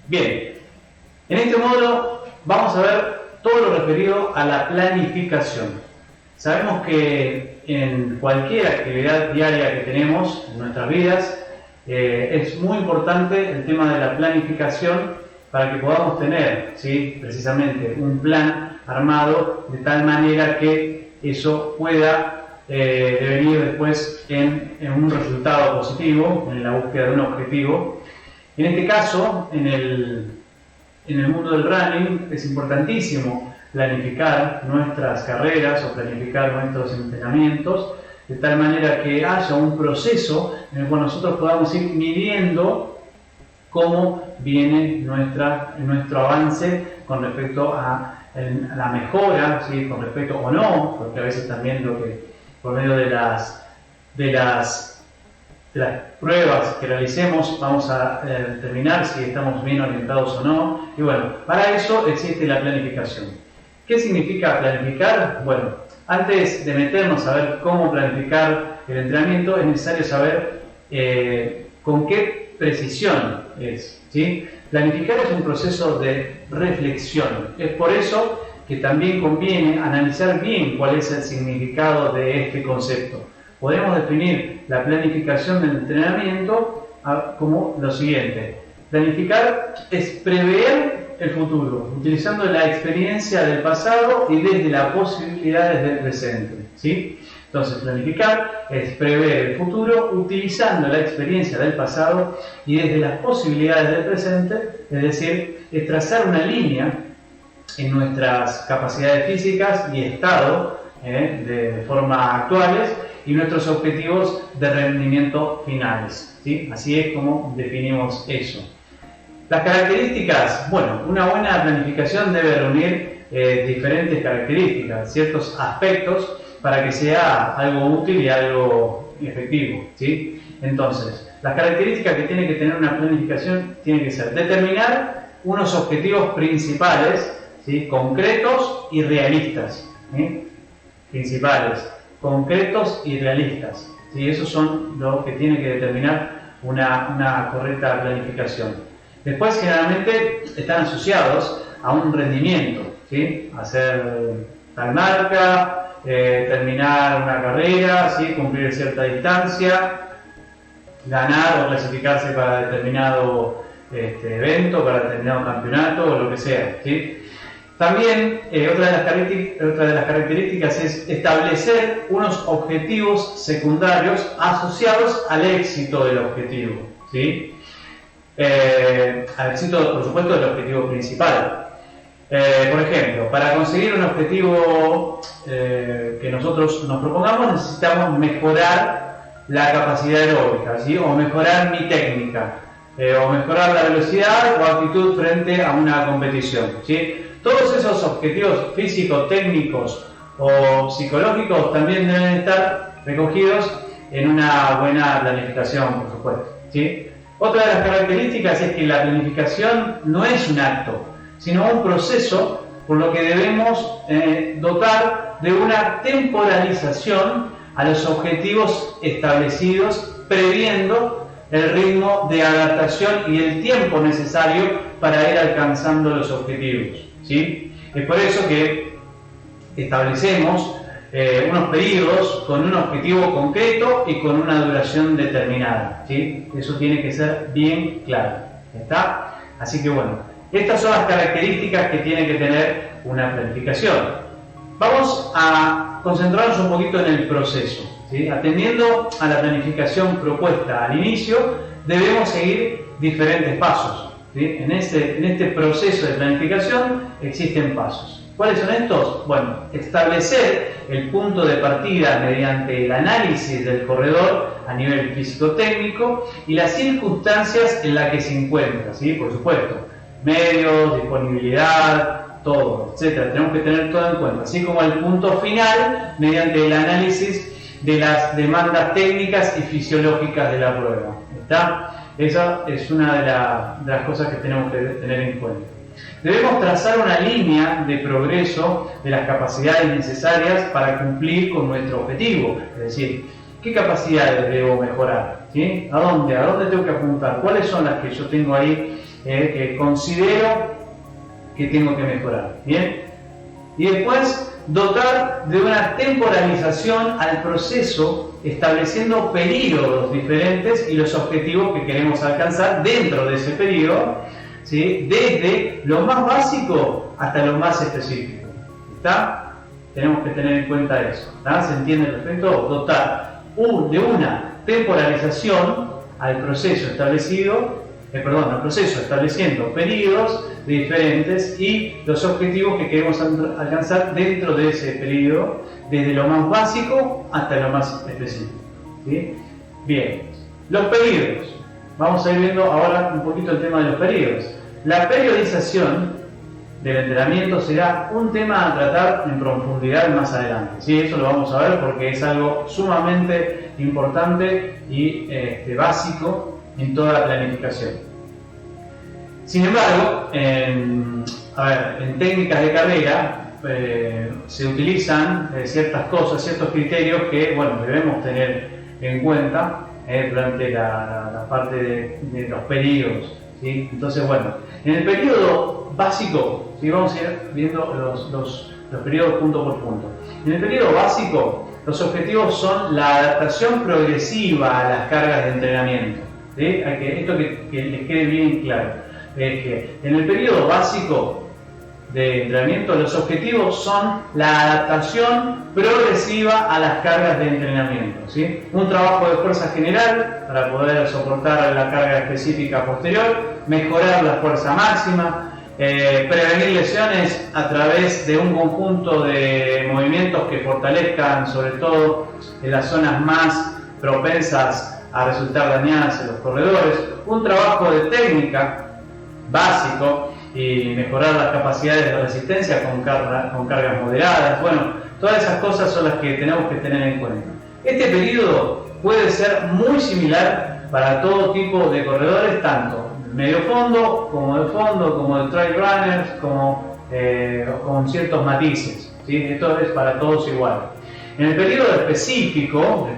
Bien, en este módulo vamos a ver todo lo referido a la planificación. Sabemos que en cualquier actividad diaria que tenemos en nuestras vidas es muy importante el tema de la planificación para que podamos tener, ¿sí?, precisamente un plan armado de tal manera que eso pueda devenir después en un resultado positivo, en la búsqueda de un objetivo. En este caso, en el mundo del running, es importantísimo planificar nuestras carreras o planificar nuestros entrenamientos de tal manera que haya un proceso en el cual nosotros podamos ir midiendo cómo viene nuestro avance con respecto a la mejora, ¿sí?, con respecto o no, porque a veces también lo que por medio de las pruebas que realicemos vamos a determinar si estamos bien orientados o no. Y bueno, para eso existe la planificación. ¿Qué significa planificar? Bueno, antes de meternos a ver cómo planificar el entrenamiento, es necesario saber con qué precisión es, ¿sí? Planificar es un proceso de reflexión. Es por eso que también conviene analizar bien cuál es el significado de este concepto. Podemos definir la planificación del entrenamiento como lo siguiente. Planificar es prever el futuro, utilizando la experiencia del pasado y desde las posibilidades del presente, ¿sí? Entonces, planificar es prever el futuro utilizando la experiencia del pasado y desde las posibilidades del presente, es decir, es trazar una línea en nuestras capacidades físicas y estado de forma actuales y nuestros objetivos de rendimiento finales, ¿sí? Así es como definimos eso. Las características, bueno, una buena planificación debe reunir diferentes características, ciertos aspectos para que sea algo útil y algo efectivo, ¿sí? Entonces, las características que tiene que tener una planificación tienen que ser determinar unos objetivos principales, ¿sí?, concretos y realistas, ¿sí? Principales, concretos y realistas, ¿sí? Esos son los que tiene que determinar una correcta planificación. Después, generalmente, están asociados a un rendimiento, ¿sí? Hacer tal marca, terminar una carrera, ¿sí?, cumplir cierta distancia, ganar o clasificarse para determinado evento, para determinado campeonato o lo que sea, ¿sí? También otra de las características es establecer unos objetivos secundarios asociados al éxito del objetivo, ¿sí? Al éxito, por supuesto, del objetivo principal. Por ejemplo, para conseguir un objetivo que nosotros nos propongamos, necesitamos mejorar la capacidad aeróbica, ¿sí?, o mejorar mi técnica, o mejorar la velocidad o actitud frente a una competición, ¿sí? Todos esos objetivos físicos, técnicos o psicológicos también deben estar recogidos en una buena planificación, por supuesto, ¿sí? Otra de las características es que la planificación no es un acto, sino un proceso, por lo que debemos dotar de una temporalización a los objetivos establecidos, previendo el ritmo de adaptación y el tiempo necesario para ir alcanzando los objetivos, ¿sí? Es por eso que establecemos unos periodos con un objetivo concreto y con una duración determinada, ¿sí? Eso tiene que ser bien claro, ¿está? Así que bueno, estas son las características que tiene que tener una planificación. Vamos a concentrarnos un poquito en el proceso, ¿sí? Atendiendo a la planificación propuesta al inicio, debemos seguir diferentes pasos, ¿sí? En este proceso de planificación existen pasos. ¿Cuáles son estos? Bueno, establecer el punto de partida mediante el análisis del corredor a nivel físico-técnico y las circunstancias en las que se encuentra, ¿sí? Por supuesto, medios, disponibilidad, todo, etc. Tenemos que tener todo en cuenta, así como el punto final mediante el análisis de las demandas técnicas y fisiológicas de la prueba, ¿está? Esa es una de las cosas que tenemos que tener en cuenta. Debemos trazar una línea de progreso de las capacidades necesarias para cumplir con nuestro objetivo, es decir, ¿qué capacidades debo mejorar? ¿Sí? ¿A dónde tengo que apuntar? ¿Cuáles son las que yo tengo ahí que considero que tengo que mejorar. Bien, y después dotar de una temporalización al proceso, estableciendo periodos diferentes y los objetivos que queremos alcanzar dentro de ese periodo, ¿sí? Desde lo más básico hasta lo más específico. ¿Está? Tenemos que tener en cuenta eso. ¿Está? ¿Se entiende perfecto? Dotar de una temporalización al proceso establecido, al proceso estableciendo periodos diferentes y los objetivos que queremos alcanzar dentro de ese periodo, desde lo más básico hasta lo más específico. ¿Sí? Bien, los periodos. Vamos a ir viendo ahora un poquito el tema de los periodos. La periodización del entrenamiento será un tema a tratar en profundidad más adelante. ¿Sí? Eso lo vamos a ver porque es algo sumamente importante y básico en toda la planificación. Sin embargo, en técnicas de carrera se utilizan ciertas cosas, ciertos criterios que debemos tener en cuenta durante la parte de los periodos. ¿Sí? Entonces, en el periodo básico, ¿sí? Vamos a ir viendo los periodos punto por punto. En el periodo básico, los objetivos son la adaptación progresiva a las cargas de entrenamiento. ¿Sí? Esto que les quede bien claro. Es que en el periodo básico de entrenamiento los objetivos son la adaptación progresiva a las cargas de entrenamiento, ¿sí? Un trabajo de fuerza general para poder soportar la carga específica posterior, mejorar la fuerza máxima, prevenir lesiones a través de un conjunto de movimientos que fortalezcan sobre todo en las zonas más propensas a resultar dañadas en los corredores, un trabajo de técnica básico y mejorar las capacidades de resistencia con cargas moderadas. Todas esas cosas son las que tenemos que tener en cuenta. Este periodo puede ser muy similar para todo tipo de corredores, tanto medio fondo, como de trail runners, como con ciertos matices. ¿Sí? Esto es para todos igual. En el periodo específico,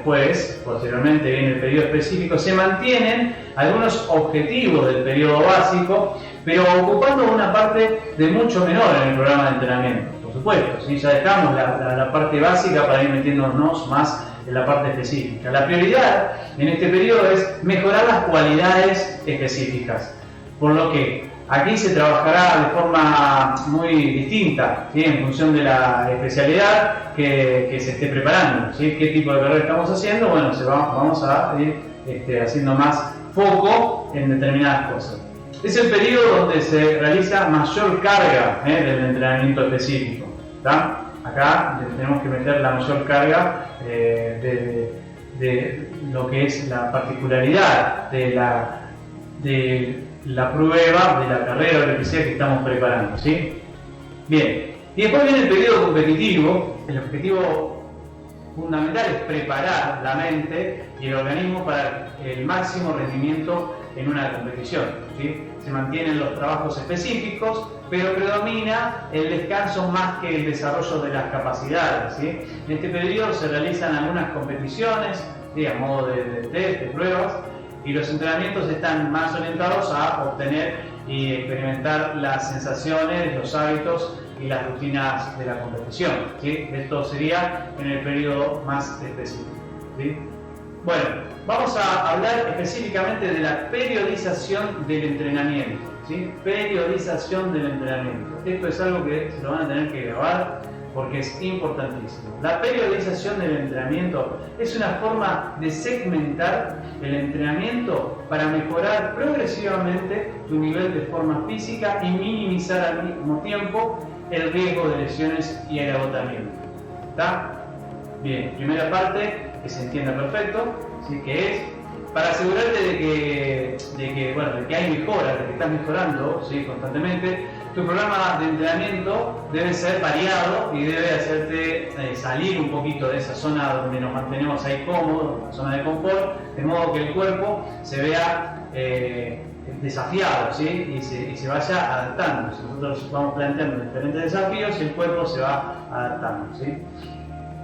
posteriormente viene el periodo específico, se mantienen algunos objetivos del periodo básico, pero ocupando una parte de mucho menor en el programa de entrenamiento, por supuesto. ¿Sí? Ya dejamos la parte básica para ir metiéndonos más en la parte específica. La prioridad en este periodo es mejorar las cualidades específicas, por lo que aquí se trabajará de forma muy distinta, ¿sí? En función de la especialidad que se esté preparando, ¿sí? ¿Qué tipo de carrera estamos haciendo? Vamos a ir haciendo más foco en determinadas cosas. Es el periodo donde se realiza mayor carga del entrenamiento específico. ¿Tá? Acá tenemos que meter la mayor carga de lo que es la particularidad de la prueba, de la carrera o lo que sea que estamos preparando. ¿Sí? Bien, y después viene el periodo competitivo. El objetivo fundamental es preparar la mente y el organismo para el máximo rendimiento en una competición. ¿Sí? Se mantienen los trabajos específicos, pero predomina el descanso más que el desarrollo de las capacidades. ¿Sí? En este periodo se realizan algunas competiciones, ¿sí? A modo de test, de pruebas, y los entrenamientos están más orientados a obtener y experimentar las sensaciones, los hábitos y las rutinas de la competición. ¿Sí? Esto sería en el periodo más específico. ¿Sí? Vamos a hablar específicamente de la periodización del entrenamiento. ¿Sí? Periodización del entrenamiento. Esto es algo que se lo van a tener que grabar porque es importantísimo. La periodización del entrenamiento es una forma de segmentar el entrenamiento para mejorar progresivamente tu nivel de forma física y minimizar al mismo tiempo el riesgo de lesiones y el agotamiento. ¿Está? Bien, primera parte que se entienda perfecto, ¿sí? Que es para asegurarte de que hay mejoras, de que estás mejorando, ¿sí? Constantemente. Tu programa de entrenamiento debe ser variado y debe hacerte salir un poquito de esa zona donde nos mantenemos ahí cómodos, la zona de confort, de modo que el cuerpo se vea desafiado, ¿sí? y se vaya adaptando. Si nosotros vamos planteando diferentes desafíos, el cuerpo se va adaptando. ¿Sí?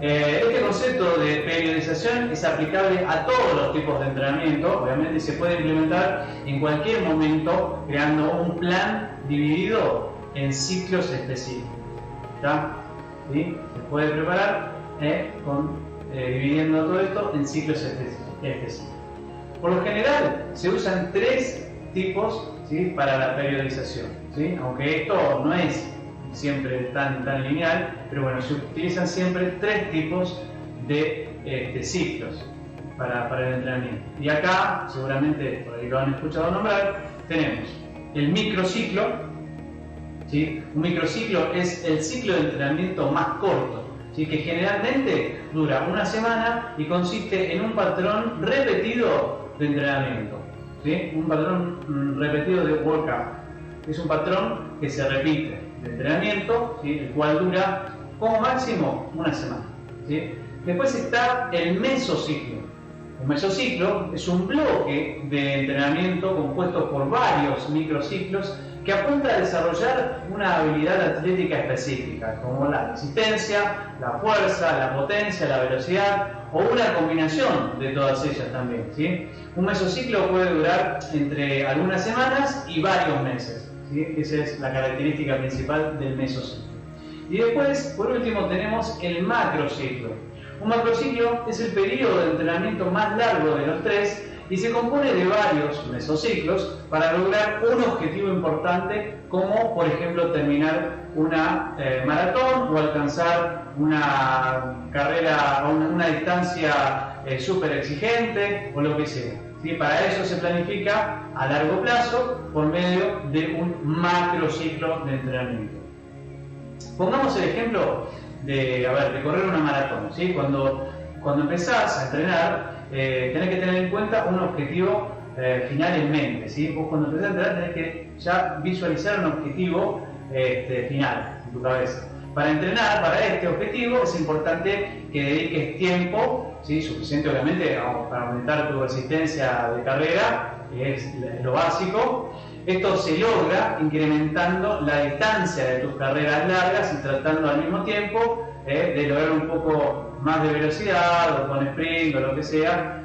Este concepto de periodización es aplicable a todos los tipos de entrenamiento, obviamente se puede implementar en cualquier momento creando un plan dividido en ciclos específicos. ¿Está? ¿Sí? Se puede preparar dividiendo todo esto en ciclos específicos. Por lo general se usan tres tipos, ¿sí?, para la periodización, ¿sí? Aunque esto no es siempre tan lineal, pero bueno, se utilizan siempre tres tipos de ciclos para el entrenamiento. Y acá, seguramente por ahí lo han escuchado nombrar, tenemos el microciclo, ¿sí? Un microciclo es el ciclo de entrenamiento más corto, ¿sí?, que generalmente dura una semana y consiste en un patrón repetido de entrenamiento, ¿sí? Un patrón repetido de workout. Es un patrón que se repite de entrenamiento, ¿sí?, el cual dura como máximo una semana, ¿sí? Después está el mesociclo. Un mesociclo es un bloque de entrenamiento compuesto por varios microciclos que apunta a desarrollar una habilidad atlética específica, como la resistencia, la fuerza, la potencia, la velocidad o una combinación de todas ellas también, ¿sí? Un mesociclo puede durar entre algunas semanas y varios meses, ¿sí? Esa es la característica principal del mesociclo. Y después, por último, tenemos el macrociclo. Un macrociclo es el periodo de entrenamiento más largo de los tres y se compone de varios mesociclos para lograr un objetivo importante, como por ejemplo terminar una maratón o alcanzar una carrera o una distancia súper exigente o lo que sea, ¿sí? Para eso se planifica a largo plazo por medio de un macrociclo de entrenamiento. Pongamos el ejemplo de correr una maratón, ¿sí? Cuando empezás a entrenar, tenés que tener en cuenta un objetivo final en mente, ¿sí? Vos cuando empezás a entrenar tenés que ya visualizar un objetivo final en tu cabeza. Para entrenar para este objetivo es importante que dediques tiempo, ¿sí?, suficiente obviamente para aumentar tu resistencia de carrera, que es lo básico. Esto se logra incrementando la distancia de tus carreras largas y tratando al mismo tiempo de lograr un poco más de velocidad, o con sprint o lo que sea,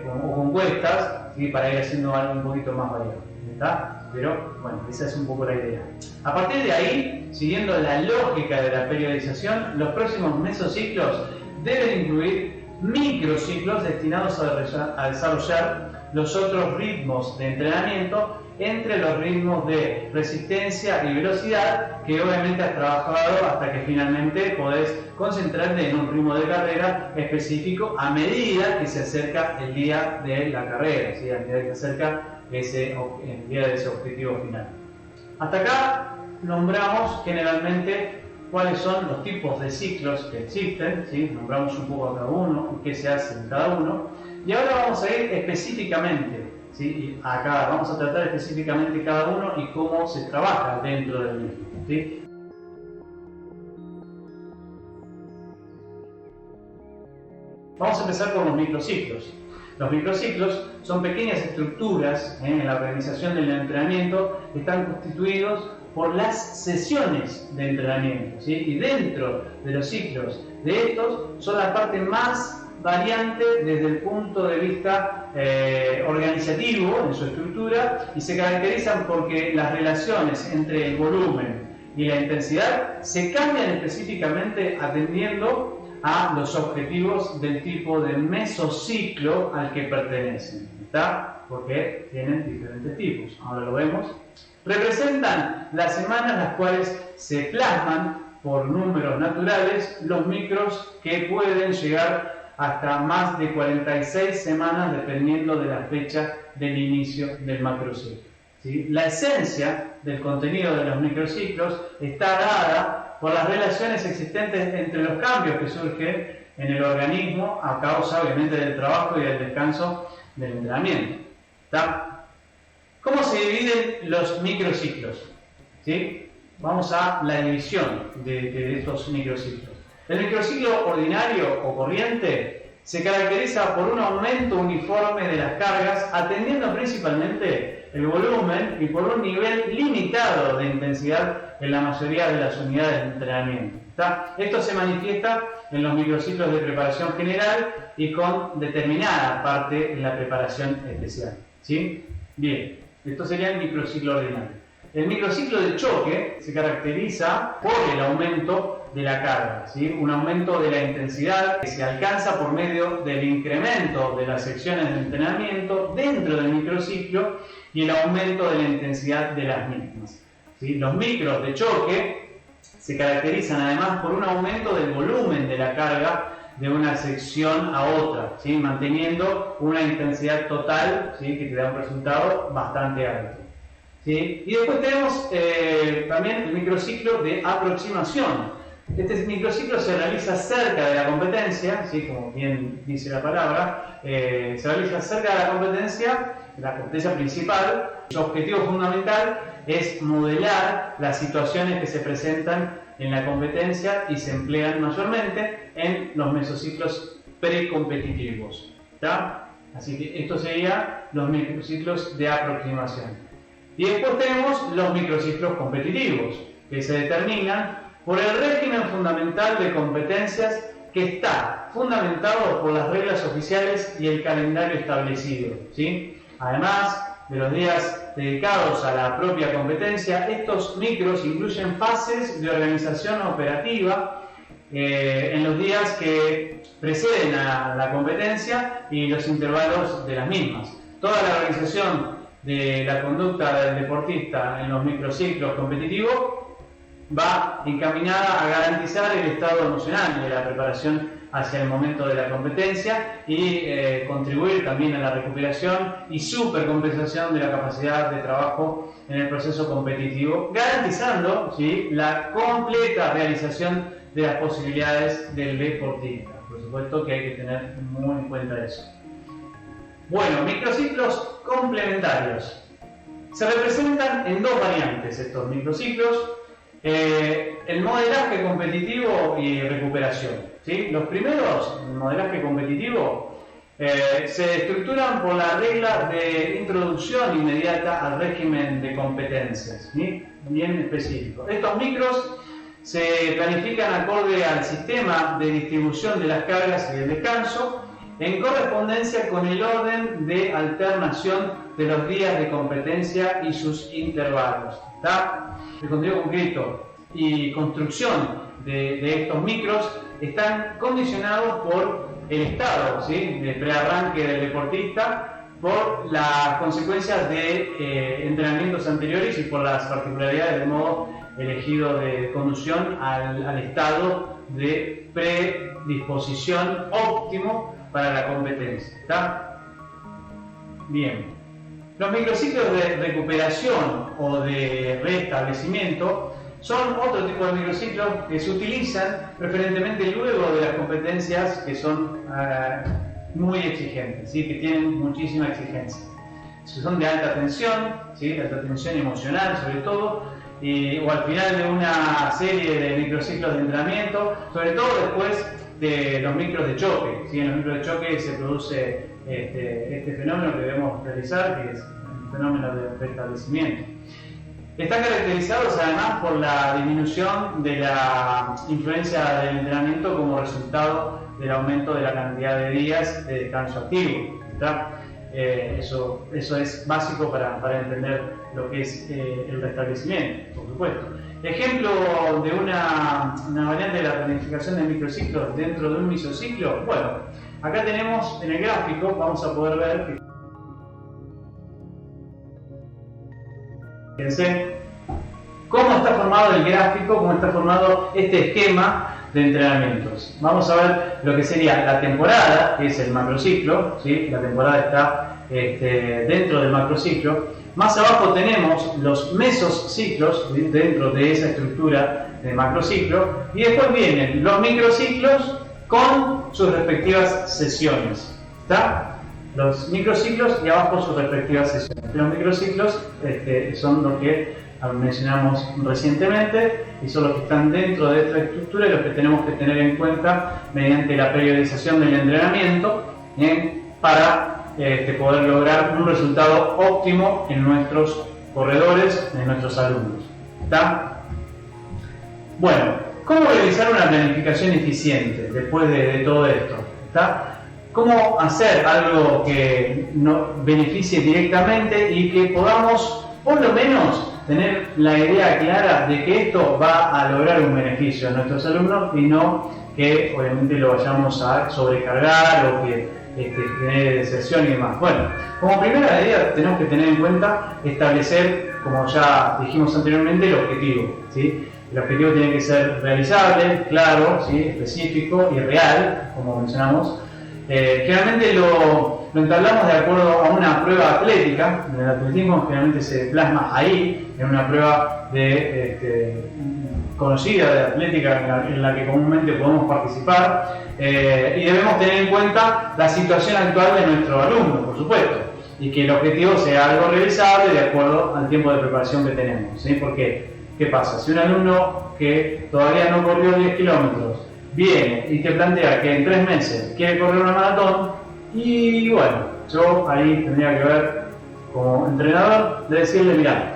o con cuestas, ¿sí?, para ir haciendo algo un poquito más variado, ¿está? Pero bueno, esa es un poco la idea. A partir de ahí, siguiendo la lógica de la periodización, los próximos mesociclos deben incluir microciclos destinados a desarrollar los otros ritmos de entrenamiento entre los ritmos de resistencia y velocidad que obviamente has trabajado hasta que finalmente podés concentrarte en un ritmo de carrera específico a medida que se acerca el día de la carrera, ¿sí?, a medida que se acerca el día de ese objetivo final. Hasta acá nombramos generalmente cuáles son los tipos de ciclos que existen, ¿sí?, nombramos un poco a cada uno y qué se hace en cada uno, y ahora vamos a ir específicamente, ¿sí?, acá vamos a tratar específicamente cada uno y cómo se trabaja dentro del mismo, ¿sí? Vamos a empezar con los microciclos. Los microciclos son pequeñas estructuras en la organización del entrenamiento que están constituidos por las sesiones de entrenamiento, ¿sí? Y dentro de los ciclos de estos son la parte más variante desde el punto de vista organizativo en su estructura, y se caracterizan porque las relaciones entre el volumen y la intensidad se cambian específicamente atendiendo a los objetivos del tipo de mesociclo al que pertenecen, ¿está? Porque tienen diferentes tipos, ahora lo vemos. Representan las semanas las cuales se plasman por números naturales los micros que pueden llegar hasta más de 46 semanas dependiendo de la fecha del inicio del macrociclo, ¿sí? La esencia del contenido de los microciclos está dada por las relaciones existentes entre los cambios que surgen en el organismo a causa obviamente del trabajo y del descanso del entrenamiento, ¿está? ¿Cómo se dividen los microciclos? ¿Sí? Vamos a la división de estos microciclos. El microciclo ordinario o corriente se caracteriza por un aumento uniforme de las cargas, atendiendo principalmente el volumen y por un nivel limitado de intensidad en la mayoría de las unidades de entrenamiento. ¿Está? Esto se manifiesta en los microciclos de preparación general y con determinada parte en la preparación especial. ¿Sí? Bien, esto sería el microciclo ordinario. El microciclo de choque se caracteriza por el aumento de la carga, ¿sí? Un aumento de la intensidad que se alcanza por medio del incremento de las secciones de entrenamiento dentro del microciclo y el aumento de la intensidad de las mismas, ¿sí? Los micros de choque se caracterizan además por un aumento del volumen de la carga de una sección a otra, ¿sí? Manteniendo una intensidad total, ¿sí? Que te da un resultado bastante alto. ¿Sí? Y después tenemos también el microciclo de aproximación. Este microciclo se realiza cerca de la competencia, ¿sí? Como bien dice la palabra, se realiza cerca de la competencia principal. Su objetivo fundamental es modelar las situaciones que se presentan en la competencia y se emplean mayormente en los mesociclos precompetitivos. ¿Está? Así que estos serían los microciclos de aproximación. Y después tenemos los microciclos competitivos, que se determinan por el régimen fundamental de competencias que está fundamentado por las reglas oficiales y el calendario establecido, ¿sí? Además de los días dedicados a la propia competencia, estos micros incluyen fases de organización operativa en los días que preceden a la competencia y los intervalos de las mismas. Toda la organización de la conducta del deportista en los microciclos competitivos va encaminada a garantizar el estado emocional de la preparación hacia el momento de la competencia y contribuir también a la recuperación y supercompensación de la capacidad de trabajo en el proceso competitivo, garantizando, ¿sí?, la completa realización de las posibilidades del deportista. Por supuesto que hay que tener muy en cuenta eso. Bueno, microciclos complementarios. Se representan en dos variantes estos microciclos: el modelaje competitivo y recuperación, ¿sí? Los primeros, el modelaje competitivo, se estructuran por la regla de introducción inmediata al régimen de competencias, ¿sí? Bien específico. Estos micros se planifican acorde al sistema de distribución de las cargas y el descanso, en correspondencia con el orden de alternación de los días de competencia y sus intervalos. ¿Está? El contenido concreto y construcción de estos micros están condicionados por el estado, ¿sí?, de prearranque del deportista, por las consecuencias de entrenamientos anteriores y por las particularidades del modo elegido de conducción al estado de predisposición óptimo para la competencia. ¿Está? Bien. Los microciclos de recuperación o de restablecimiento son otro tipo de microciclos que se utilizan preferentemente luego de las competencias que son muy exigentes, ¿sí?, que tienen muchísima exigencia. Son de alta tensión, ¿sí?, de alta tensión emocional sobre todo, o al final de una serie de microciclos de entrenamiento, sobre todo después de los micros de choque, ¿sí? En los micros de choque se produce este fenómeno que debemos realizar, que es el fenómeno de restablecimiento. Están caracterizados además por la disminución de la influencia del entrenamiento como resultado del aumento de la cantidad de días de descanso activo. ¿Está? Eso es básico para entender lo que es el restablecimiento, por supuesto. Ejemplo de una variante de la planificación de microciclos dentro de un mesociclo. Bueno, acá tenemos en el gráfico, vamos a poder ver que, fíjense cómo está formado el gráfico, cómo está formado este esquema de entrenamientos. Vamos a ver lo que sería la temporada, que es el macrociclo, ¿sí? La temporada está dentro del macrociclo. Más abajo tenemos los mesociclos dentro de esa estructura de macrociclo, y después vienen los microciclos con sus respectivas sesiones. ¿Está? Los microciclos y abajo sus respectivas sesiones. Los microciclos son los que mencionamos recientemente y son los que están dentro de esta estructura y los que tenemos que tener en cuenta mediante la periodización del entrenamiento para poder lograr un resultado óptimo en nuestros corredores, en nuestros alumnos. ¿Está? Bueno, ¿cómo realizar una planificación eficiente después de todo esto? ¿Está? ¿Cómo hacer algo que nos beneficie directamente y que podamos, por lo menos, tener la idea clara de que esto va a lograr un beneficio a nuestros alumnos y no que obviamente lo vayamos a sobrecargar o que genere deserción y demás? Bueno, como primera medida tenemos que tener en cuenta establecer, como ya dijimos anteriormente, el objetivo, ¿sí? El objetivo tiene que ser realizable, claro, ¿sí? Específico y real, como mencionamos. Generalmente lo entablamos de acuerdo a una prueba atlética. En el atletismo generalmente se plasma ahí, en una prueba conocida de atlética en la que comúnmente podemos participar, y debemos tener en cuenta la situación actual de nuestro alumno, por supuesto, y que el objetivo sea algo realizable de acuerdo al tiempo de preparación que tenemos, ¿sí? Porque, ¿qué pasa? Si un alumno que todavía no corrió 10 kilómetros viene y te plantea que en 3 meses quiere correr una maratón, y bueno, yo ahí tendría que ver como entrenador de decirle, mira,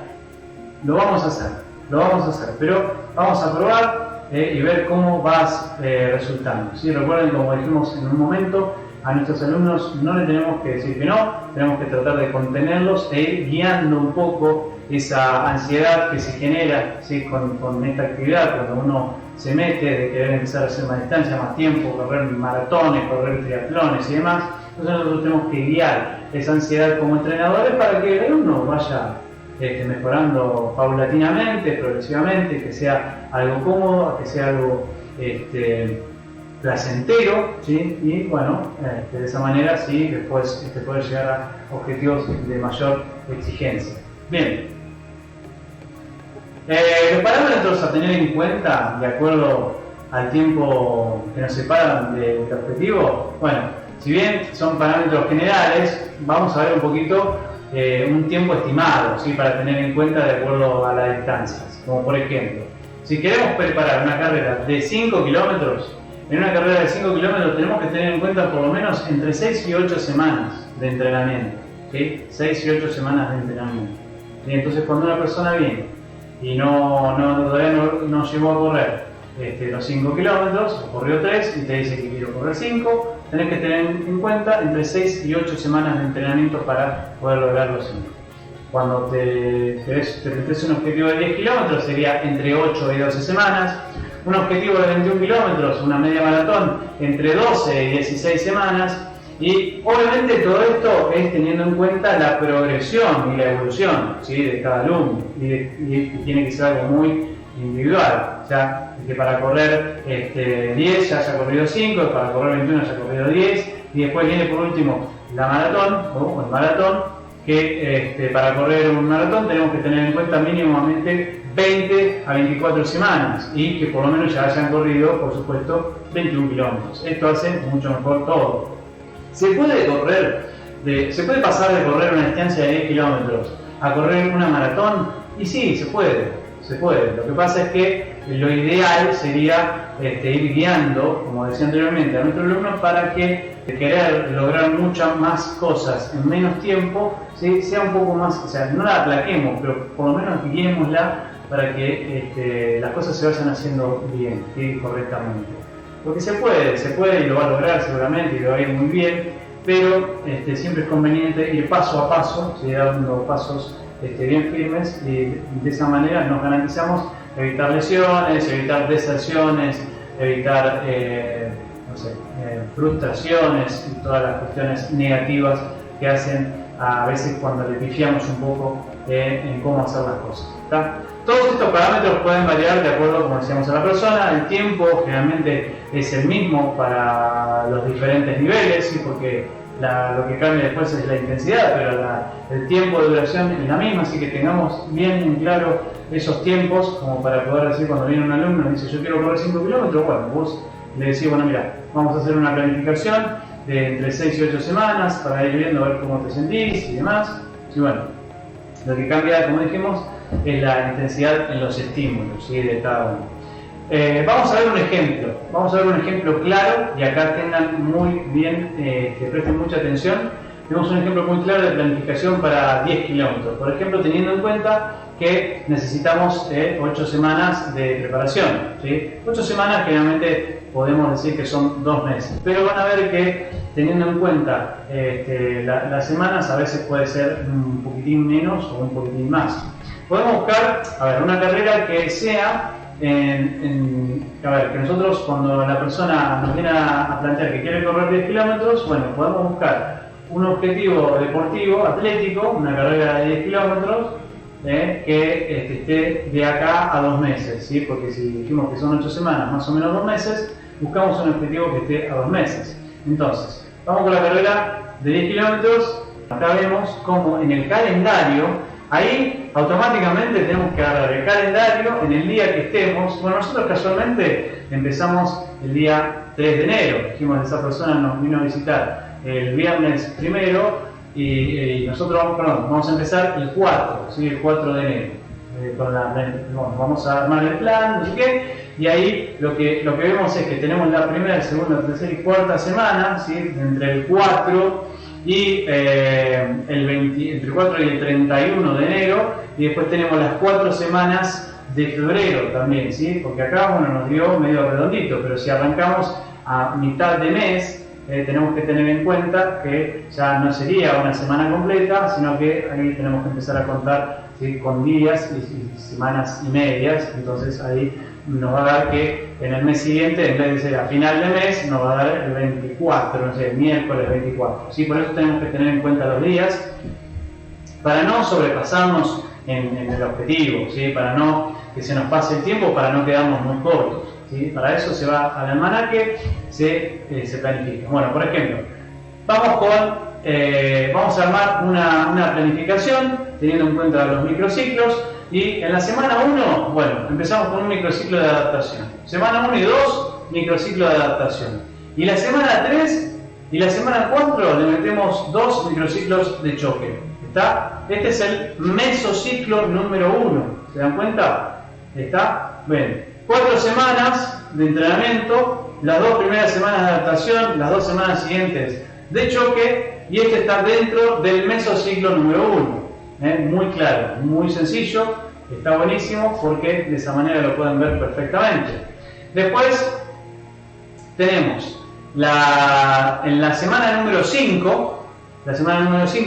lo vamos a hacer, pero vamos a probar y ver cómo vas resultando, ¿sí? Recuerden, como dijimos en un momento, a nuestros alumnos no le tenemos que decir que no, tenemos que tratar de contenerlos e ir guiando un poco esa ansiedad que se genera, ¿sí? con esta actividad, cuando uno se mete de querer empezar a hacer más distancia, más tiempo, correr maratones, correr triatlones y demás. Entonces nosotros tenemos que guiar esa ansiedad como entrenadores para que el alumno vaya mejorando paulatinamente, progresivamente, que sea algo cómodo, que sea algo placentero, ¿sí? Y bueno, de esa manera sí después poder llegar a objetivos de mayor exigencia. Bien, los parámetros a tener en cuenta de acuerdo al tiempo que nos separan del objetivo, bueno, si bien son parámetros generales, vamos a ver un poquito un tiempo estimado, ¿sí? Para tener en cuenta de acuerdo a las distancias. Como por ejemplo, si queremos preparar una carrera de 5 kilómetros, en una carrera de 5 kilómetros tenemos que tener en cuenta por lo menos entre 6 y 8 semanas de entrenamiento, ¿sí? 6 y 8 semanas de entrenamiento. Y entonces cuando una persona viene y todavía no llegó a correr los 5 kilómetros, corrió 3 y te dice que quiero correr 5, tenés que tener en cuenta entre 6 y 8 semanas de entrenamiento para poder lograr los 5. Cuando te plantees un objetivo de 10 kilómetros sería entre 8 y 12 semanas, un objetivo de 21 kilómetros, una media maratón, entre 12 y 16 semanas, y obviamente todo esto es teniendo en cuenta la progresión y la evolución, ¿sí? De cada alumno, y tiene que ser algo muy individual, ya que para correr 10 ya haya corrido 5, para correr 21 ya haya corrido 10, y después viene por último la maratón, o el maratón, que para correr un maratón tenemos que tener en cuenta mínimamente 20 a 24 semanas, y que por lo menos ya hayan corrido, por supuesto, 21 kilómetros. Esto hace mucho mejor todo. ¿Se puede pasar de correr una distancia de 10 kilómetros a correr una maratón? Y sí, se puede. Lo que pasa es que lo ideal sería ir guiando, como decía anteriormente, a nuestros alumnos para que querer lograr muchas más cosas en menos tiempo, ¿sí? Sea un poco más, o sea, no la aplaquemos, pero por lo menos guiémosla para que las cosas se vayan haciendo bien, ¿sí? Correctamente. Porque se puede y lo va a lograr seguramente y lo va a ir muy bien, pero siempre es conveniente ir paso a paso, ¿sí? Dando pasos bien firmes, y de esa manera nos garantizamos evitar lesiones, evitar deserciones, evitar frustraciones y todas las cuestiones negativas que hacen a veces cuando le pifiamos un poco en cómo hacer las cosas, ¿está? Todos estos parámetros pueden variar de acuerdo, como decíamos, a la persona. El tiempo generalmente es el mismo para los diferentes niveles, ¿sí? Porque lo que cambia después es la intensidad, pero el tiempo de duración es la misma, así que tengamos bien en claro esos tiempos como para poder decir, cuando viene un alumno y dice yo quiero correr 5 kilómetros, bueno, vos le decís, bueno, mira, vamos a hacer una planificación de entre 6 y 8 semanas para ir viendo a ver cómo te sentís y demás. Y bueno, lo que cambia, como dijimos, es la intensidad en los estímulos, ¿sí? De cada uno. Vamos a ver un ejemplo claro, y acá tengan muy bien, que presten mucha atención, tenemos un ejemplo muy claro de planificación para 10 kilómetros. Por ejemplo, teniendo en cuenta que necesitamos 8 semanas de preparación, ¿sí? 8 semanas generalmente podemos decir que son 2 meses, pero van a ver que teniendo en cuenta las semanas a veces puede ser un poquitín menos o un poquitín más. Podemos buscar, una carrera que sea que nosotros cuando la persona nos viene a plantear que quiere correr 10 kilómetros, bueno, podemos buscar un objetivo deportivo, atlético, una carrera de 10 kilómetros, que esté de acá a 2 meses, ¿sí? Porque si dijimos que son 8 semanas, más o menos 2 meses, buscamos un objetivo que esté a 2 meses. Entonces, vamos con la carrera de 10 kilómetros. Acá vemos como en el calendario, ahí automáticamente tenemos que agarrar el calendario en el día que estemos. Bueno, nosotros casualmente empezamos el día 3 de enero. Dijimos, esa persona nos vino a visitar el viernes primero y nosotros vamos a empezar el 4, ¿sí? El 4 de enero. Vamos a armar el plan, no sé qué, y ahí lo que vemos es que tenemos la primera, segunda, tercera y cuarta semana, ¿sí? Entre el 4 y entre el 4 y el 31 de enero, y después tenemos las 4 semanas de febrero también, ¿sí? Porque acá nos dio medio redondito, pero si arrancamos a mitad de mes, tenemos que tener en cuenta que ya no sería una semana completa, sino que ahí tenemos que empezar a contar, ¿sí? Con días y semanas y medias. Entonces ahí nos va a dar que en el mes siguiente, en vez de ser a final de mes, nos va a dar el 24, no sé, el miércoles 24. ¿Sí? Por eso tenemos que tener en cuenta los días para no sobrepasarnos en el objetivo, ¿sí? Para no que se nos pase el tiempo, para no quedarnos muy cortos. ¿Sí? Para eso se va al almanaque, se planifica. Bueno, por ejemplo, vamos a armar una planificación teniendo en cuenta los microciclos, y en la semana 1, bueno, empezamos con un microciclo de adaptación. Semana 1 y 2, microciclo de adaptación. Y la semana 3 y la semana 4 le metemos 2 microciclos de choque. ¿Está? Este es el mesociclo número 1. ¿Se dan cuenta? ¿Está? Bien. 4 semanas de entrenamiento, las 2 primeras semanas de adaptación, las 2 semanas siguientes de choque, y este está dentro del mesociclo número 1. Muy claro, muy sencillo, está buenísimo porque de esa manera lo pueden ver perfectamente. Después tenemos en la semana número 5,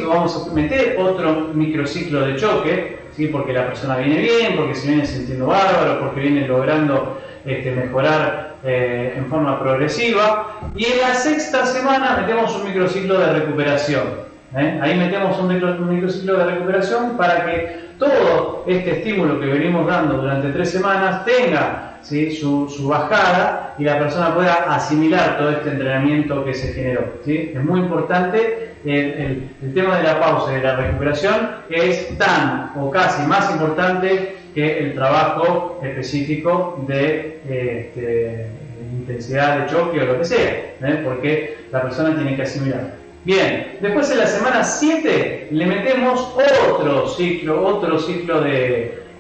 vamos a meter otro microciclo de choque, ¿sí? Porque la persona viene bien, porque se viene sintiendo bárbaro, porque viene logrando mejorar en forma progresiva. Y en la 6ª semana metemos un microciclo de recuperación. Ahí metemos un microciclo de recuperación para que todo este estímulo que venimos dando durante 3 semanas tenga, ¿sí? su bajada, y la persona pueda asimilar todo este entrenamiento que se generó, ¿sí? Es muy importante el tema de la pausa y de la recuperación, es tan o casi más importante que el trabajo específico de intensidad de choque o lo que sea, porque la persona tiene que asimilar. Bien, después en la semana 7 le metemos otro ciclo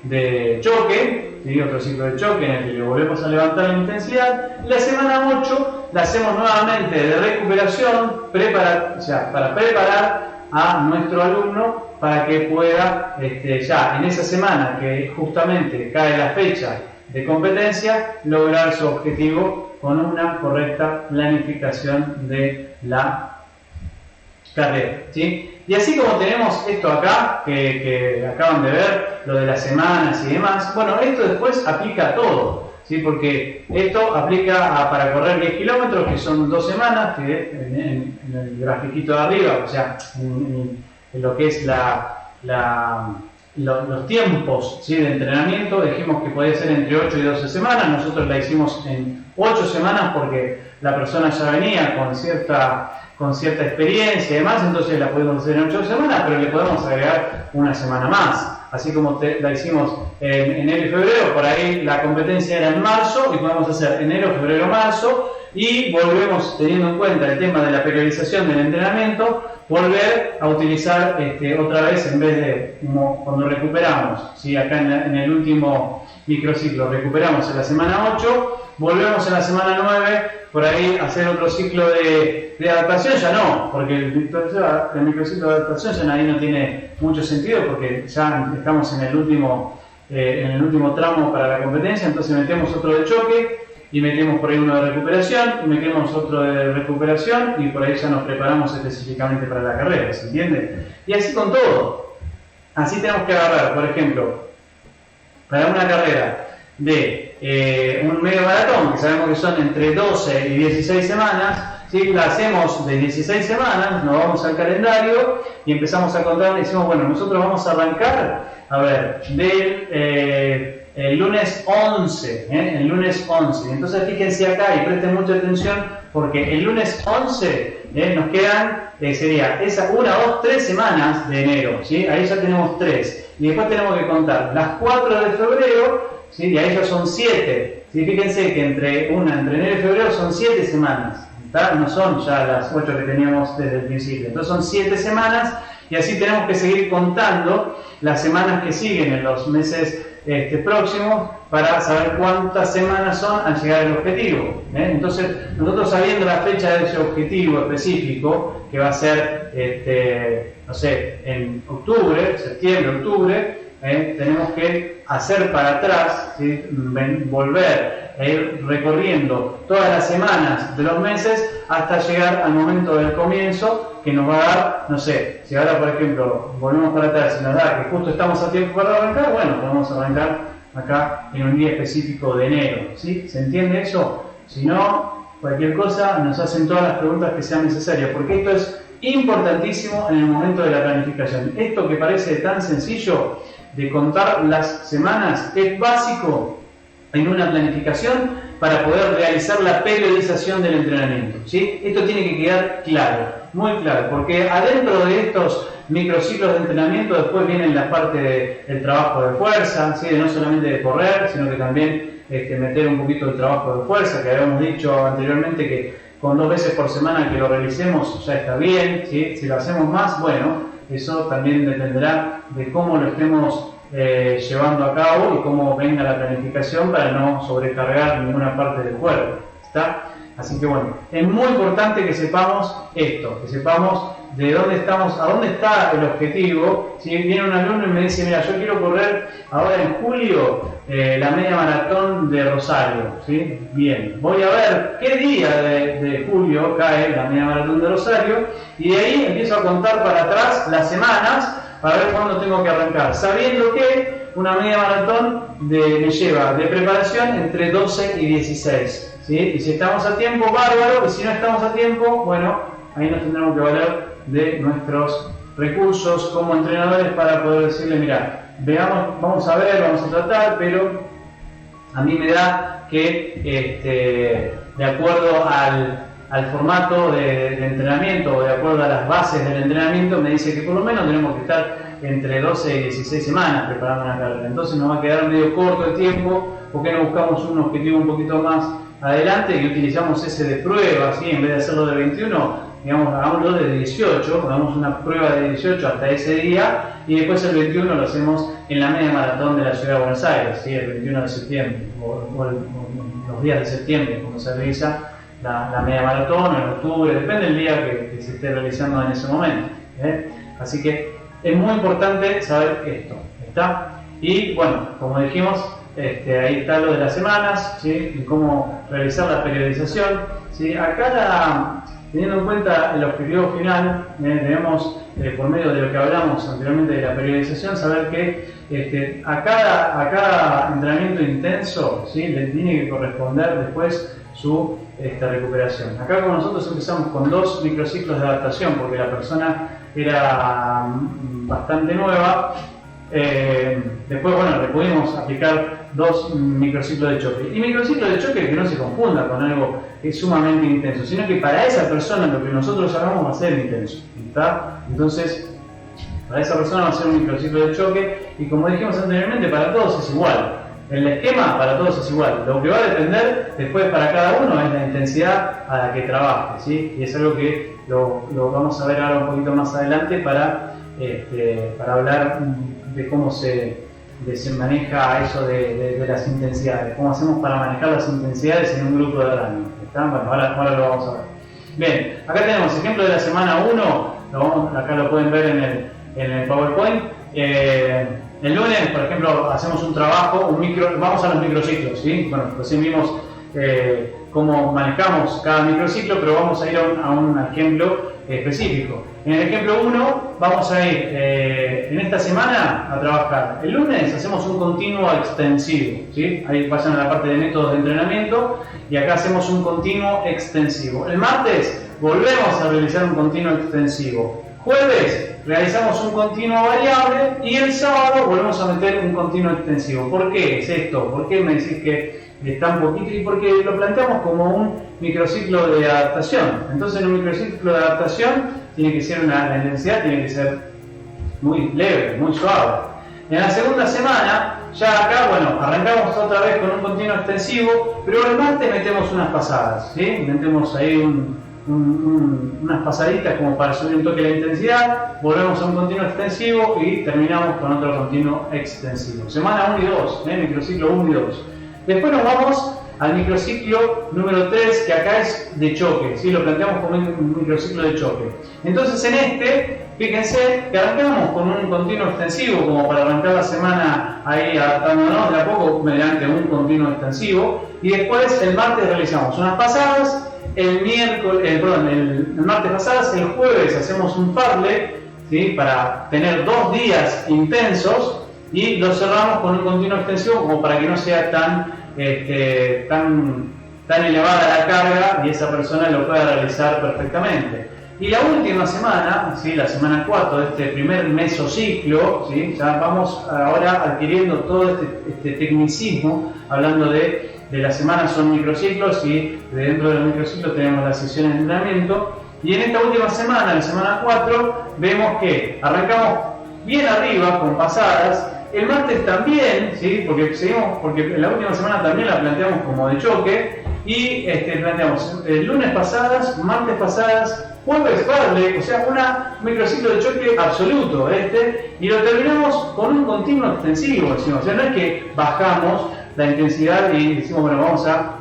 de choque, ¿sí? Otro ciclo de choque en el que le volvemos a levantar la intensidad. La semana 8 la hacemos nuevamente de recuperación, para preparar a nuestro alumno para que pueda ya en esa semana que justamente cae la fecha de competencia, lograr su objetivo con una correcta planificación de la carrera, ¿sí? Y así como tenemos esto acá, que acaban de ver, lo de las semanas y demás, bueno, esto después aplica a todo, ¿sí? Porque esto aplica para correr 10 kilómetros, que son 2 semanas, que en el grafiquito de arriba, o sea, en lo que es los tiempos, ¿sí? De entrenamiento, dijimos que podía ser entre 8 y 12 semanas, nosotros la hicimos en 8 semanas porque la persona ya venía con cierta experiencia y demás, entonces la podemos hacer en 8 semanas, pero le podemos agregar una semana más. Así como la hicimos en enero y febrero, por ahí la competencia era en marzo, y podemos hacer enero, febrero, marzo, y volvemos, teniendo en cuenta el tema de la periodización del entrenamiento, volver a utilizar otra vez, en vez de como cuando recuperamos, ¿sí? Acá en el último microciclo recuperamos en la semana 8, volvemos en la semana 9 por ahí hacer otro ciclo de adaptación, ya no, porque el microciclo de adaptación ya ahí no tiene mucho sentido porque ya estamos en el último tramo para la competencia, entonces metemos otro de choque y metemos por ahí uno de recuperación, y metemos otro de recuperación y por ahí ya nos preparamos específicamente para la carrera, ¿se entiende? Y así con todo. Así tenemos que agarrar, por ejemplo, para una carrera de un medio maratón, que sabemos que son entre 12 y 16 semanas, ¿sí? La hacemos de 16 semanas, nos vamos al calendario y empezamos a contar, y decimos, bueno, nosotros vamos a arrancar, a ver, el lunes 11, el lunes 11. Entonces fíjense acá y presten mucha atención, porque el lunes 11 nos quedan, sería esa 1, 2, 3 semanas de enero, ¿sí? Ahí ya tenemos 3. Y después tenemos que contar las 4 de febrero, ¿sí? Y ahí ya son 7. ¿Sí? Fíjense que entre enero y febrero son 7 semanas. ¿Tá? No son ya las 8 que teníamos desde el principio. Entonces son 7 semanas y así tenemos que seguir contando las semanas que siguen en los meses próximos para saber cuántas semanas son al llegar al objetivo. Entonces nosotros sabiendo la fecha de ese objetivo específico, que va a ser, no sé, en octubre, septiembre, octubre, tenemos que hacer para atrás, ¿sí? Volver a ir recorriendo todas las semanas de los meses hasta llegar al momento del comienzo, que nos va a dar, no sé, si ahora por ejemplo volvemos para atrás y nos da que justo estamos a tiempo para arrancar, bueno, podemos arrancar acá en un día específico de enero, ¿sí? ¿Se entiende eso? Si no, cualquier cosa nos hacen todas las preguntas que sean necesarias, porque esto es importantísimo en el momento de la planificación. Esto que parece tan sencillo de contar las semanas es básico en una planificación para poder realizar la periodización del entrenamiento, ¿sí? Esto tiene que quedar claro, muy claro, porque adentro de estos microciclos de entrenamiento después viene la parte del trabajo de fuerza, ¿sí? De no solamente de correr, sino que también meter un poquito de trabajo de fuerza, que habíamos dicho anteriormente que con 2 veces por semana que lo realicemos ya está bien, ¿sí? Si lo hacemos más, bueno, eso también dependerá de cómo lo estemos llevando a cabo y cómo venga la planificación para no sobrecargar ninguna parte del cuerpo, ¿está? Así que bueno, es muy importante que sepamos esto, que sepamos de dónde estamos, a dónde está el objetivo. Si viene un alumno y me dice, mira, yo quiero correr ahora en julio la media maratón de Rosario, ¿sí? Bien, voy a ver qué día de julio cae la media maratón de Rosario y de ahí empiezo a contar para atrás las semanas para ver cuándo tengo que arrancar, sabiendo que una media maratón me lleva de preparación entre 12 y 16, ¿sí? Y si estamos a tiempo, bárbaro, y si no estamos a tiempo, bueno, ahí nos tendremos que valer de nuestros recursos como entrenadores para poder decirle, mira, veamos, vamos a ver, vamos a tratar, pero a mí me da que de acuerdo al formato de entrenamiento o de acuerdo a las bases del entrenamiento me dice que por lo menos tenemos que estar entre 12 y 16 semanas preparando una carrera. Entonces nos va a quedar medio corto el tiempo, porque no buscamos un objetivo un poquito más adelante y utilizamos ese de prueba, ¿sí? En vez de hacerlo de 21, digamos, hagámoslo de 18, hagamos una prueba de 18 hasta ese día y después el 21 lo hacemos en la media maratón de la ciudad de Buenos Aires, ¿sí? El 21 de septiembre o los días de septiembre, como se realiza la media maratón, en octubre, depende del día que se esté realizando en ese momento, Así que es muy importante saber esto, ¿está? Y bueno, como dijimos, ahí está lo de las semanas, ¿sí? Y cómo realizar la periodización, ¿sí? Acá teniendo en cuenta el objetivo final, debemos, por medio de lo que hablamos anteriormente de la periodización, saber que a cada entrenamiento intenso, ¿sí? Le tiene que corresponder después su recuperación. Acá con nosotros empezamos con 2 microciclos de adaptación porque la persona era bastante nueva. Después, bueno, le pudimos aplicar 2 microciclos de choque. Y microciclos de choque que no se confunda con algo que es sumamente intenso, sino que para esa persona lo que nosotros hagamos va a ser intenso, ¿está? Entonces, para esa persona va a ser un microciclo de choque y como dijimos anteriormente, para todos es igual. El esquema para todos es igual. Lo que va a depender después para cada uno es la intensidad a la que trabaje, ¿sí? Y es algo que lo vamos a ver ahora un poquito más adelante para hablar de cómo se maneja eso de las intensidades, cómo hacemos para manejar las intensidades en un grupo de running. Bueno, ahora lo vamos a ver. Bien, acá tenemos ejemplo de la semana 1, acá lo pueden ver en el PowerPoint. El lunes, por ejemplo, hacemos un trabajo, vamos a los microciclos, ¿sí? Bueno, recién vimos cómo manejamos cada microciclo, pero vamos a ir a un ejemplo específico. En el ejemplo 1 vamos a ir en esta semana a trabajar. El lunes hacemos un continuo extensivo, ¿sí? Ahí vayan a la parte de métodos de entrenamiento y acá hacemos un continuo extensivo. El martes volvemos a realizar un continuo extensivo. Jueves realizamos un continuo variable y el sábado volvemos a meter un continuo extensivo. ¿Por qué es esto? ¿Por qué me decís que está un poquito? Y porque lo planteamos como un microciclo de adaptación. Entonces en un microciclo de adaptación tiene que ser la intensidad tiene que ser muy leve, muy suave. En la segunda semana, ya acá, bueno, arrancamos otra vez con un continuo extensivo, pero el martes metemos unas pasadas, ¿sí? Metemos ahí unas pasaditas como para subir un toque la intensidad, volvemos a un continuo extensivo y terminamos con otro continuo extensivo. Semana 1 y 2, microciclo 1 y 2. Después nos vamos al microciclo número 3, que acá es de choque, ¿sí? Lo planteamos como un microciclo de choque. Entonces en este, fíjense que arrancamos con un continuo extensivo, como para arrancar la semana ahí adaptándonos de a poco mediante un continuo extensivo, y después el martes realizamos unas pasadas, el martes pasadas, el jueves hacemos un fartlek, ¿sí? Para tener 2 días intensos y lo cerramos con un continuo extensivo como para que no sea tan elevada la carga y esa persona lo pueda realizar perfectamente. Y la última semana, ¿sí? La semana 4 de este primer mesociclo, ¿sí? Ya vamos ahora adquiriendo todo este tecnicismo, hablando de las semanas son microciclos y dentro de los microciclos tenemos las sesiones de entrenamiento. Y en esta última semana, la semana 4, vemos que arrancamos bien arriba con pasadas. El martes también, ¿sí? porque en la última semana también la planteamos como de choque y planteamos lunes pasadas, martes pasadas, jueves fartlek, o sea, un microciclo de choque absoluto y lo terminamos con un continuo extensivo, decimos. O sea, no es que bajamos la intensidad y decimos, bueno, vamos a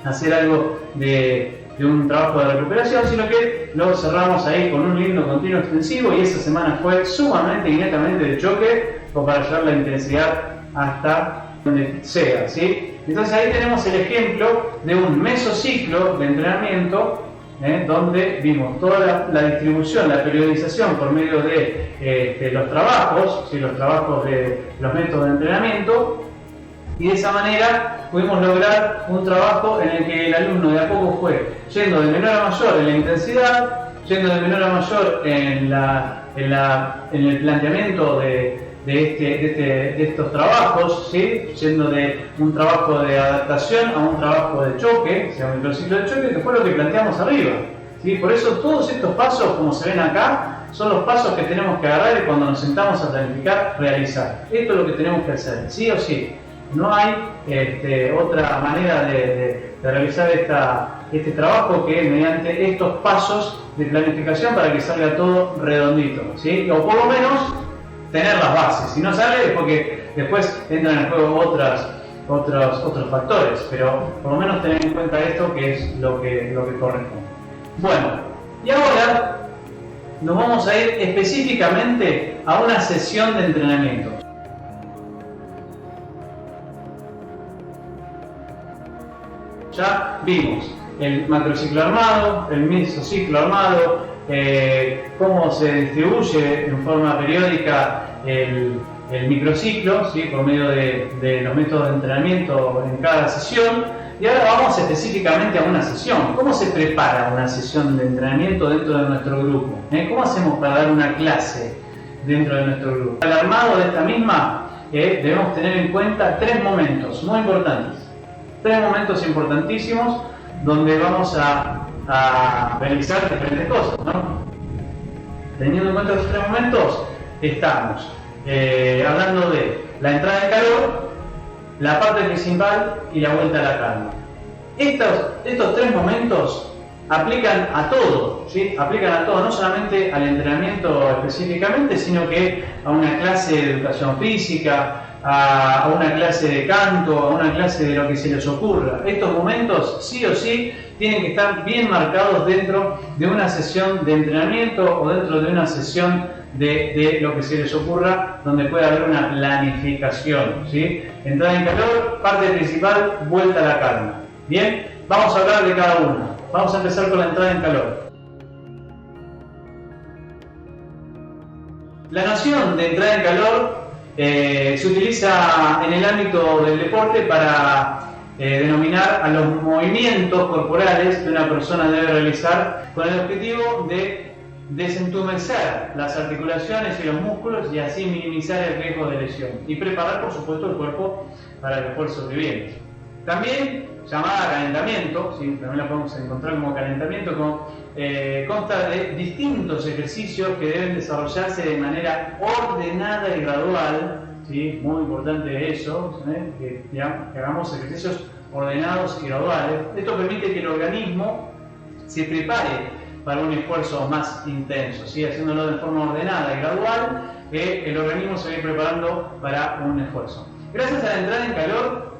hacer algo de un trabajo de recuperación, sino que lo cerramos ahí con un lindo continuo extensivo y esa semana fue sumamente y netamente de choque, para llevar la intensidad hasta donde sea, ¿sí? Entonces ahí tenemos el ejemplo de un mesociclo de entrenamiento, donde vimos toda la distribución, la periodización por medio de los trabajos, ¿sí? Los trabajos de los métodos de entrenamiento, y de esa manera pudimos lograr un trabajo en el que el alumno de a poco fue yendo de menor a mayor en la intensidad, yendo de menor a mayor en el planteamiento de estos trabajos, ¿sí? Yendo de un trabajo de adaptación a un trabajo de choque, o sea, un microciclo de choque, que fue lo que planteamos arriba, ¿sí? Por eso todos estos pasos, como se ven acá, son los pasos que tenemos que agarrar y cuando nos sentamos a planificar, realizar. Esto es lo que tenemos que hacer, sí o sí. No hay otra manera de realizar este trabajo que mediante estos pasos de planificación para que salga todo redondito, ¿sí? O por lo menos tener las bases. Si no sale es porque después entran en juego otros factores, pero por lo menos tener en cuenta esto, que es lo que corresponde. Bueno, y ahora nos vamos a ir específicamente a una sesión de entrenamiento. Ya vimos el macrociclo armado, el mesociclo armado, cómo se distribuye en forma periódica el microciclo, ¿sí? Por medio de los métodos de entrenamiento en cada sesión. Y ahora vamos específicamente a una sesión. ¿Cómo se prepara una sesión de entrenamiento dentro de nuestro grupo? ¿Cómo hacemos para dar una clase dentro de nuestro grupo? Al armado de esta misma debemos tener en cuenta 3 momentos muy importantes. 3 momentos importantísimos donde vamos a realizar diferentes cosas, ¿no? Teniendo en cuenta estos 3 momentos, estamos hablando de la entrada de calor, la parte principal y la vuelta a la calma. Estos 3 momentos aplican a todo, ¿sí? Aplican a todo, no solamente al entrenamiento específicamente, sino que a una clase de educación física, a una clase de canto, a una clase de lo que se les ocurra. Estos momentos sí o sí tienen que estar bien marcados dentro de una sesión de entrenamiento o dentro de una sesión de lo que se les ocurra, donde puede haber una planificación, ¿sí? Entrada en calor, parte principal, vuelta a la calma. Bien, vamos a hablar de cada uno. Vamos a empezar con la entrada en calor. La noción de entrada en calor se utiliza en el ámbito del deporte para denominar a los movimientos corporales que una persona debe realizar con el objetivo de desentumecer las articulaciones y los músculos y así minimizar el riesgo de lesión y preparar, por supuesto, el cuerpo para el esfuerzo que viene. También llamada calentamiento, ¿sí? También la podemos encontrar como calentamiento, consta de distintos ejercicios que deben desarrollarse de manera ordenada y gradual, ¿sí? Muy importante eso, que hagamos ejercicios ordenados y graduales. Esto permite que el organismo se prepare para un esfuerzo más intenso, ¿sí? Haciéndolo de forma ordenada y gradual, el organismo se va preparando para un esfuerzo. Gracias a la entrada en calor,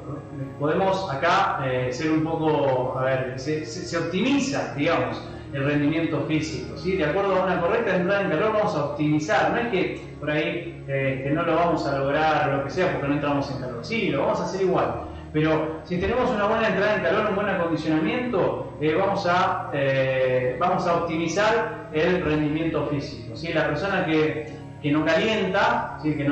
podemos acá ser un poco, se optimiza, digamos, el rendimiento físico, ¿sí? De acuerdo a una correcta entrada en calor vamos a optimizar, no es que por ahí que no lo vamos a lograr o lo que sea porque no entramos en calor, sí, lo vamos a hacer igual, pero si tenemos una buena entrada en calor, un buen acondicionamiento, vamos a optimizar el rendimiento físico, ¿sí? La persona que no calienta, ¿sí? que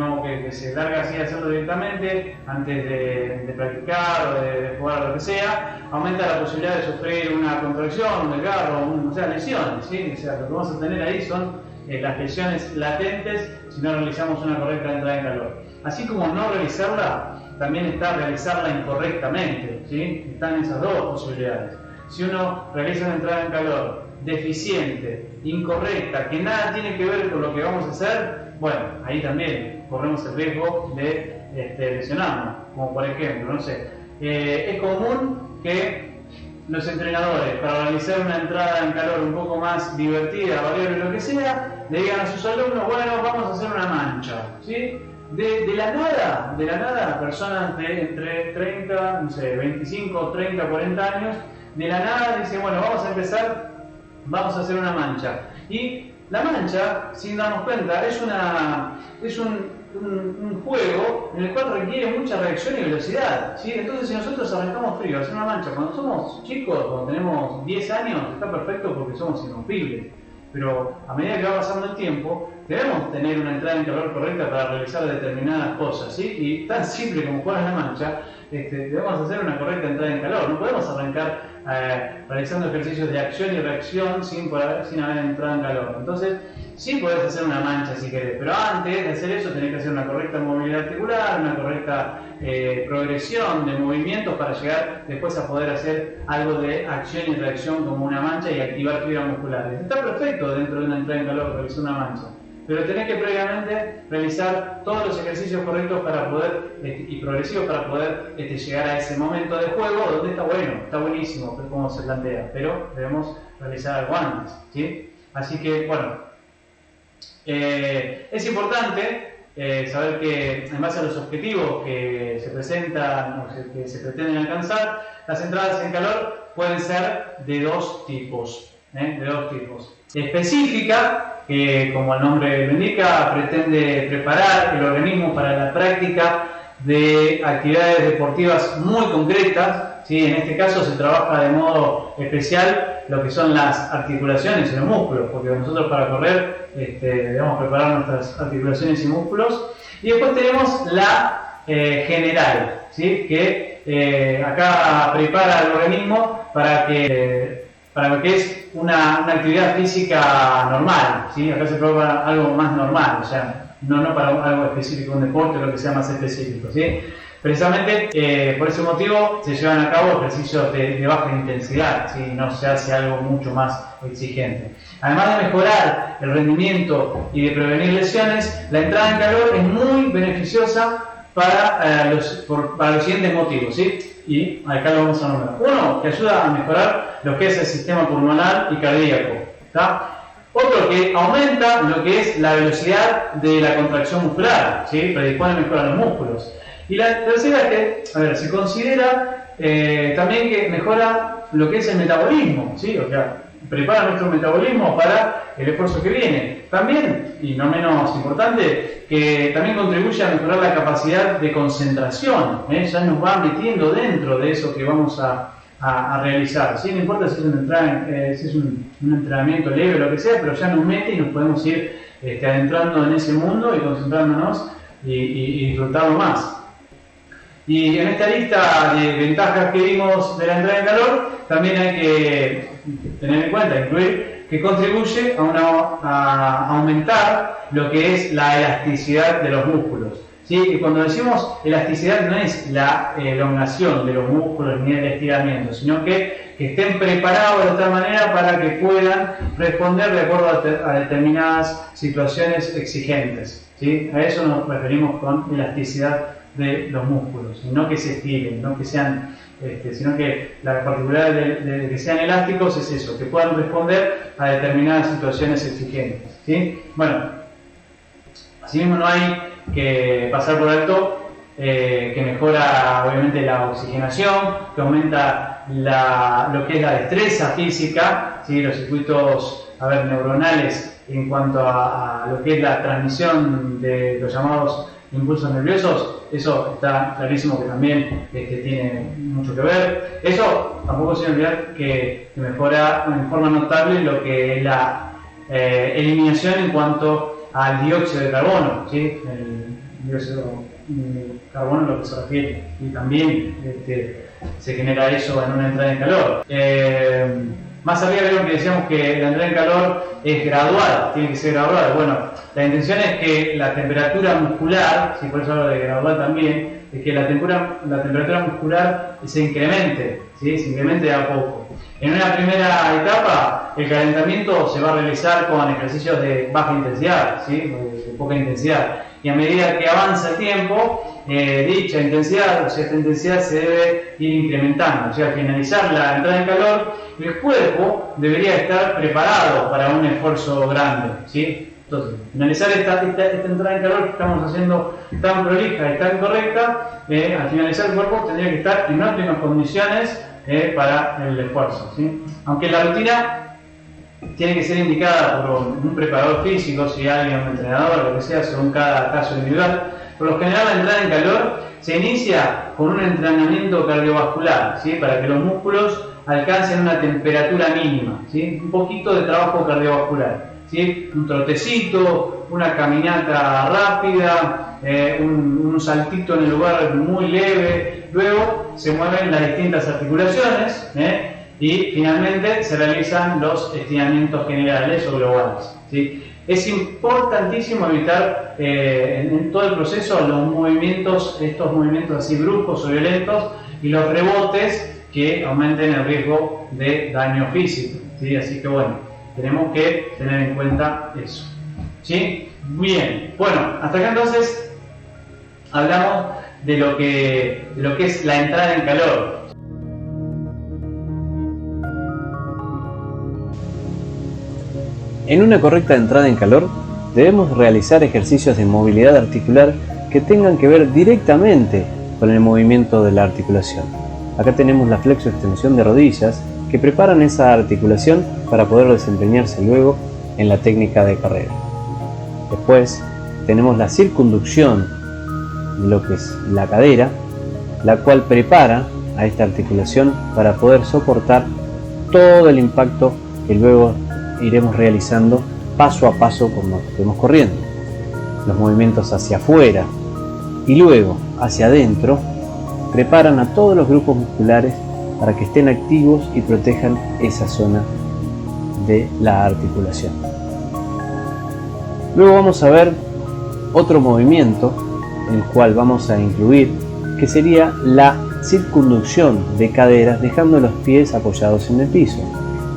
se larga así a hacerlo directamente antes de practicar o de jugar o lo que sea, aumenta la posibilidad de sufrir una contracción, un desgarro, lesiones, ¿sí? O sea, lo que vamos a tener ahí son las lesiones latentes si no realizamos una correcta entrada en calor. Así como no realizarla, también está realizarla incorrectamente, ¿sí? Están esas dos posibilidades. Si uno realiza una entrada en calor deficiente, incorrecta, que nada tiene que ver con lo que vamos a hacer, bueno, ahí también corremos el riesgo de lesionarnos, como por ejemplo, no sé, es común que los entrenadores, para realizar una entrada en calor un poco más divertida, variable, lo que sea, le digan a sus alumnos, bueno, vamos a hacer una mancha, ¿sí? De la nada, personas de entre 30, no sé, 25, 30, 40 años, de la nada dicen, bueno, vamos a hacer una mancha. Y la mancha, sin darnos cuenta, es un juego en el cual requiere mucha reacción y velocidad, ¿sí? Entonces, si nosotros arrancamos frío a hacer una mancha cuando somos chicos, cuando tenemos 10 años, está perfecto porque somos irrompibles. Pero a medida que va pasando el tiempo, debemos tener una entrada en calor correcta para realizar determinadas cosas, ¿sí? Y tan simple como jugar a la mancha, debemos hacer una correcta entrada en calor. No podemos arrancar realizando ejercicios de acción y reacción sin haber entrado en calor. Entonces, sí podés hacer una mancha si querés, pero antes de hacer eso tenés que hacer una correcta movilidad articular, una correcta progresión de movimientos para llegar después a poder hacer algo de acción y reacción como una mancha y activar fibras musculares. Está perfecto dentro de una entrada en calor realizar una mancha, pero tenés que previamente realizar todos los ejercicios correctos para poder y progresivos para poder llegar a ese momento de juego donde está bueno, está buenísimo como se plantea, pero debemos realizar algo antes, ¿sí? Así que, bueno, es importante saber que en base a los objetivos que se presentan o que se pretenden alcanzar, las entradas en calor pueden ser de dos tipos. Específica, que como el nombre lo indica, pretende preparar el organismo para la práctica de actividades deportivas muy concretas, ¿sí? En este caso se trabaja de modo especial lo que son las articulaciones y los músculos, porque nosotros para correr debemos preparar nuestras articulaciones y músculos. Y después tenemos la general, ¿sí? Que acá prepara al organismo para lo que es una actividad física normal, ¿sí? Acá se prepara algo más normal, o sea, no para algo específico, un deporte o lo que sea más específico, ¿sí? Precisamente por ese motivo se llevan a cabo ejercicios de baja intensidad, ¿sí? No se hace algo mucho más exigente. Además de mejorar el rendimiento y de prevenir lesiones, la entrada en calor es muy beneficiosa para los siguientes motivos, ¿sí? Y acá lo vamos a nombrar. Uno, que ayuda a mejorar lo que es el sistema pulmonar y cardíaco. ¿Está? Otro que aumenta lo que es la velocidad de la contracción muscular, ¿sí? Predispone mejor a los músculos. Y la tercera es que, a ver, se considera también que mejora lo que es el metabolismo, ¿sí? O sea, prepara nuestro metabolismo para el esfuerzo que viene. También, y no menos importante, que también contribuye a mejorar la capacidad de concentración, ya nos va metiendo dentro de eso que vamos a realizar, ¿sí? No importa si es un entrenamiento leve o lo que sea, pero ya nos mete y nos podemos ir adentrando en ese mundo y concentrándonos y disfrutarlo más. Y en esta lista de ventajas que vimos de la entrada en calor, también hay que tener en cuenta, incluir, que contribuye a aumentar lo que es la elasticidad de los músculos. ¿Sí? Y cuando decimos elasticidad no es la elongación de los músculos ni el estiramiento, sino que estén preparados de tal manera para que puedan responder de acuerdo a determinadas situaciones exigentes. ¿Sí? A eso nos referimos con elasticidad de los músculos, y no que se estiren, no que sean, sino que la particularidad de que sean elásticos es eso, que puedan responder a determinadas situaciones exigentes. ¿Sí? Bueno, asimismo no hay que pasar por alto que mejora obviamente la oxigenación, que aumenta lo que es la destreza física, ¿sí? Los circuitos neuronales en cuanto a lo que es la transmisión de los llamados impulsos nerviosos, eso está clarísimo que también tiene mucho que ver. Eso tampoco sin olvidar que mejora en forma notable lo que es la eliminación en cuanto al dióxido de carbono, ¿sí? El dióxido de carbono es lo que se refiere, y también se genera eso en una entrada en calor. Más arriba vieron que decíamos que la entrada en calor es gradual, tiene que ser gradual. Bueno, la intención es que la temperatura muscular, si por eso hablo de gradual también, es que la temperatura muscular se incremente, ¿sí? Se incremente de a poco. En una primera etapa, el calentamiento se va a realizar con ejercicios de baja intensidad, ¿sí? De poca intensidad. Y a medida que avanza el tiempo, dicha intensidad, o sea, esta intensidad se debe ir incrementando. O sea, al finalizar la entrada en calor, el cuerpo debería estar preparado para un esfuerzo grande, ¿sí? Entonces, finalizar esta entrada en calor que estamos haciendo tan prolija y tan correcta, al finalizar el cuerpo tendría que estar en óptimas condiciones para el esfuerzo, ¿sí? Aunque la rutina tiene que ser indicada por un preparador físico, si alguien, un entrenador, lo que sea, según cada caso individual. Por lo general, la entrada en calor se inicia con un entrenamiento cardiovascular, ¿sí? Para que los músculos alcancen una temperatura mínima, ¿sí? Un poquito de trabajo cardiovascular, ¿sí? Un trotecito, una caminata rápida, un saltito en el lugar muy leve. Luego se mueven las distintas articulaciones, y finalmente se realizan los estiramientos generales o globales, ¿sí? Es importantísimo evitar en todo el proceso estos movimientos así bruscos o violentos, y los rebotes que aumenten el riesgo de daño físico, ¿sí? Así que bueno, tenemos que tener en cuenta eso, ¿sí? Bien, bueno, hasta acá entonces hablamos de lo que es la entrada en calor. En una correcta entrada en calor, debemos realizar ejercicios de movilidad articular que tengan que ver directamente con el movimiento de la articulación. Acá tenemos la flexo-extensión de rodillas que preparan esa articulación para poder desempeñarse luego en la técnica de carrera. Después tenemos la circunducción de lo que es la cadera, la cual prepara a esta articulación para poder soportar todo el impacto que luego iremos realizando paso a paso como estemos corriendo. Los movimientos hacia afuera y luego hacia adentro preparan a todos los grupos musculares para que estén activos y protejan esa zona de la articulación. Luego vamos a ver otro movimiento, el cual vamos a incluir, que sería la circunducción de caderas dejando los pies apoyados en el piso.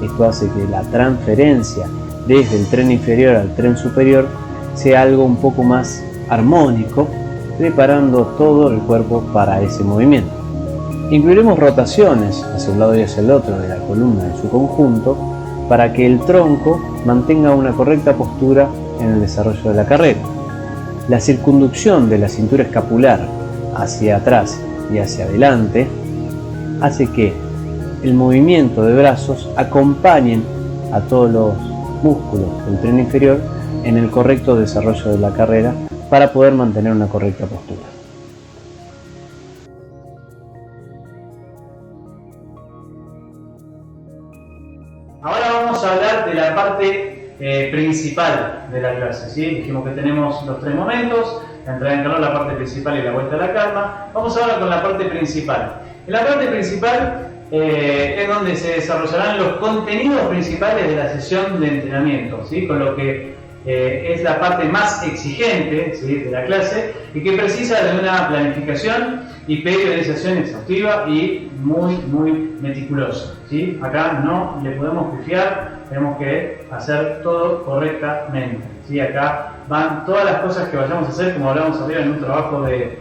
Esto hace que la transferencia desde el tren inferior al tren superior sea algo un poco más armónico, preparando todo el cuerpo para ese movimiento. Incluiremos rotaciones hacia un lado y hacia el otro de la columna en su conjunto para que el tronco mantenga una correcta postura en el desarrollo de la carrera. La circunducción de la cintura escapular hacia atrás y hacia adelante hace que el movimiento de brazos acompañen a todos los músculos del tren inferior en el correcto desarrollo de la carrera para poder mantener una correcta postura. Ahora vamos a hablar de la parte principal de la clase, ¿sí? Dijimos que tenemos los 3 momentos, la entrada en calor, la parte principal y la vuelta a la calma. Vamos ahora con la parte principal. En la parte principal es donde se desarrollarán los contenidos principales de la sesión de entrenamiento, ¿sí? Con lo que es la parte más exigente, ¿sí?, de la clase y que precisa de una planificación y periodización exhaustiva y muy meticulosa, ¿sí? Acá no le podemos pifiar, tenemos que hacer todo correctamente, ¿sí? Acá van todas las cosas que vayamos a hacer, como hablamos arriba en un trabajo de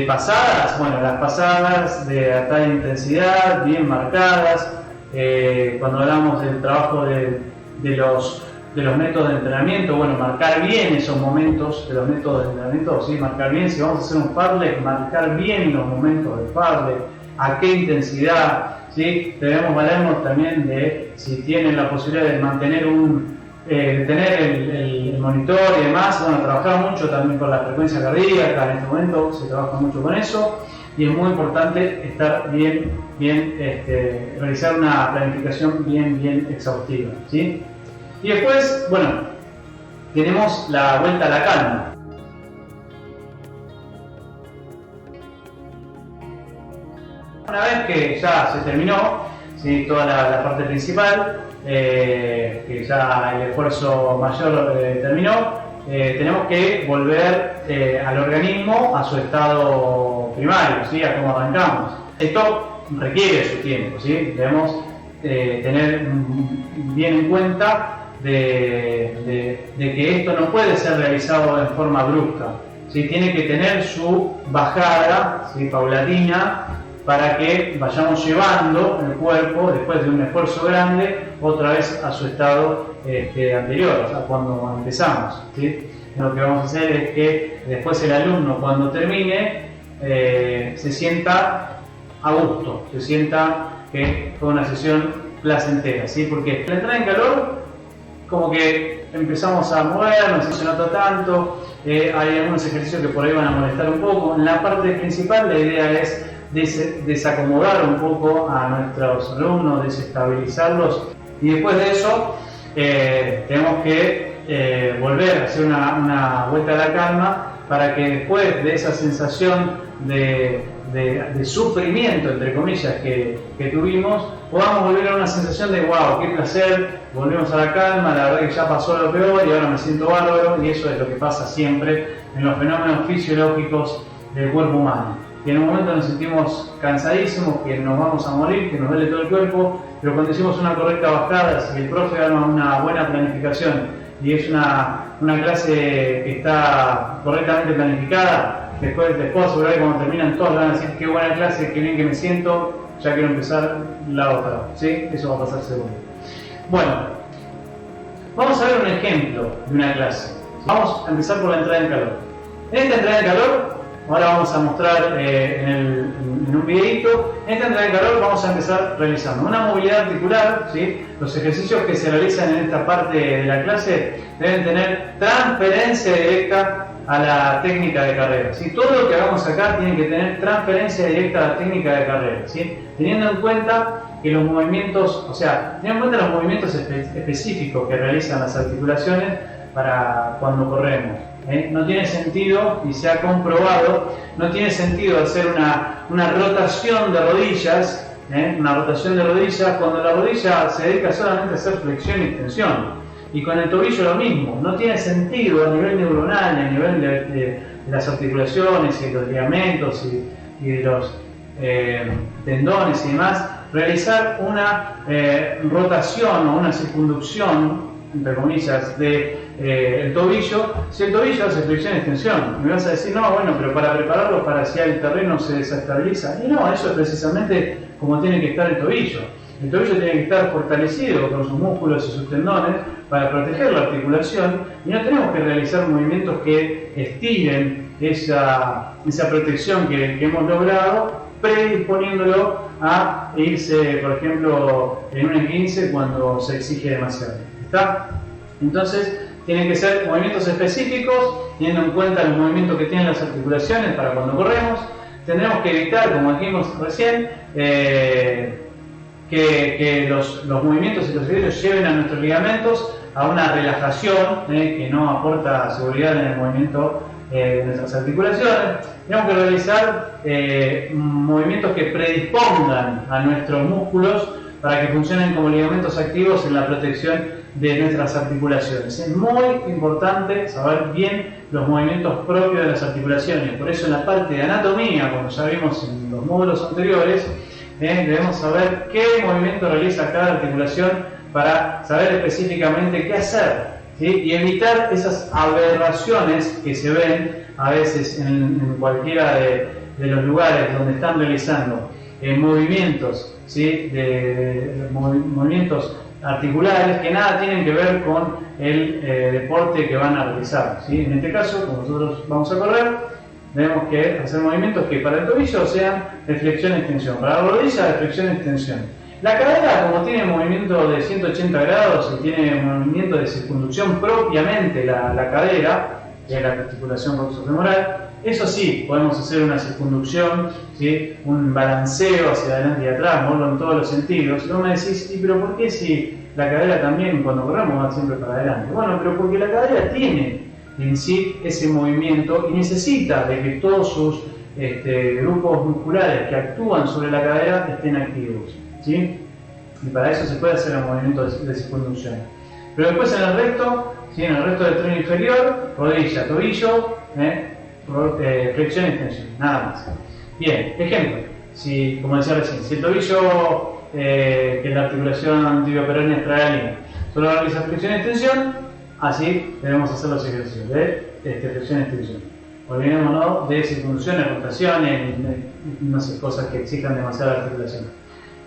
pasadas, bueno, las pasadas de alta intensidad, bien marcadas, cuando hablamos del trabajo de los métodos de entrenamiento, bueno, marcar bien esos momentos de los métodos de entrenamiento, ¿sí? Marcar bien, si vamos a hacer un fartlek, marcar bien los momentos del fartlek, a qué intensidad, ¿sí? Debemos valernos también de si tienen la posibilidad de mantener de tener el monitor y demás. Bueno, trabajar mucho también con la frecuencia cardíaca, en este momento se trabaja mucho con eso y es muy importante estar realizar una planificación bien exhaustiva, ¿sí? Y después, bueno, tenemos la vuelta a la calma. Una vez que ya se terminó, ¿sí?, toda la parte principal, que ya el esfuerzo mayor terminó, tenemos que volver al organismo a su estado primario, ¿sí?, a cómo arrancamos. Esto requiere su tiempo, ¿sí? Debemos tener bien en cuenta de que esto no puede ser realizado en forma brusca, ¿sí? Tiene que tener su bajada, ¿sí?, paulatina, para que vayamos llevando el cuerpo, después de un esfuerzo grande, otra vez a su estado anterior, o sea, cuando empezamos, ¿sí? Lo que vamos a hacer es que después el alumno, cuando termine, se sienta a gusto, se sienta que fue una sesión placentera, ¿sí? Porque la entrada en calor, como que empezamos a movernos, no se nota tanto, hay algunos ejercicios que por ahí van a molestar un poco. En la parte principal la idea es desacomodar un poco a nuestros alumnos, desestabilizarlos, y después de eso tenemos que volver a hacer una vuelta a la calma para que después de esa sensación de sufrimiento, entre comillas, que tuvimos, podamos volver a una sensación de wow, qué placer, volvemos a la calma, la verdad que ya pasó lo peor y ahora me siento bárbaro. Y eso es lo que pasa siempre en los fenómenos fisiológicos del cuerpo humano. Y en un momento nos sentimos cansadísimos, que nos vamos a morir, que nos duele todo el cuerpo, pero cuando hicimos una correcta bajada, si el profe da una buena planificación y es una clase que está correctamente planificada, después asegurar que cuando terminan todos van a decir qué buena clase, qué bien que me siento, ya quiero empezar la otra, ¿sí? Eso va a pasar seguro. Bueno, vamos a ver un ejemplo de una clase. Vamos a empezar por la entrada en calor. En esta entrada en calor, ahora vamos a mostrar en un videito. En esta entrada en calor vamos a empezar realizando una movilidad articular, ¿sí? Los ejercicios que se realizan en esta parte de la clase deben tener transferencia directa a la técnica de carrera, ¿sí? Todo lo que hagamos acá tiene que tener transferencia directa a la técnica de carrera, ¿sí? Teniendo en cuenta que los movimientos, o sea, teniendo en cuenta los movimientos específicos que realizan las articulaciones para cuando corremos. No tiene sentido, y se ha comprobado, no tiene sentido hacer una rotación de rodillas, cuando la rodilla se dedica solamente a hacer flexión y extensión. Y con el tobillo lo mismo, no tiene sentido a nivel neuronal, a nivel de las articulaciones y los ligamentos y de los tendones y demás, realizar una rotación o una circunducción entre comillas, de el tobillo, si el tobillo hace flexión y extensión. Me vas a decir, no, bueno, pero para prepararlo para si el terreno se desestabiliza. Y no, eso es precisamente como tiene que estar el tobillo. El tobillo tiene que estar fortalecido con sus músculos y sus tendones para proteger la articulación, y no tenemos que realizar movimientos que estiren esa protección que hemos logrado, predisponiéndolo a irse, por ejemplo, en un esguince cuando se exige demasiado. ¿Está? Entonces, tienen que ser movimientos específicos, teniendo en cuenta los movimientos que tienen las articulaciones para cuando corremos. Tendremos que evitar, como dijimos recién, que los movimientos y los ejercicios lleven a nuestros ligamentos a una relajación que no aporta seguridad en el movimiento de nuestras articulaciones. Tenemos que realizar movimientos que predispongan a nuestros músculos para que funcionen como ligamentos activos en la protección de nuestras articulaciones. Es muy importante saber bien los movimientos propios de las articulaciones. Por eso en la parte de anatomía, como ya vimos en los módulos anteriores, debemos saber qué movimiento realiza cada articulación para saber específicamente qué hacer, ¿sí? Y evitar esas aberraciones que se ven a veces en cualquiera de los lugares donde están realizando movimientos, ¿sí? Movimientos articulares que nada tienen que ver con el deporte que van a realizar, ¿sí? En este caso, como nosotros vamos a correr, tenemos que hacer movimientos que para el tobillo sean de flexión y extensión, para la rodilla de flexión y extensión. La cadera, como tiene movimiento de 180 grados y tiene movimiento de circunducción propiamente la cadera, que es la articulación coxofemoral, eso sí, podemos hacer una circunducción, ¿sí? Un balanceo hacia adelante y atrás, moverlo en todos los sentidos. Y vos me decís, pero ¿por qué si la cadera también cuando corremos va siempre para adelante? Bueno, pero porque la cadera tiene en sí ese movimiento y necesita de que todos sus grupos musculares que actúan sobre la cadera estén activos, ¿sí? Y para eso se puede hacer el movimiento de circunducción. Pero después en el resto, ¿sí? En el resto del tren inferior, rodilla, tobillo, flexión y extensión, nada más. Bien, ejemplo, como decía recién, si el tobillo, que es la articulación tibio-peronea extragalina, solo realiza flexión y extensión, así debemos hacer los ejercicios de flexión y extensión. Olvidémonos de circunducciones, rotaciones, no sé, cosas que exijan demasiada articulación.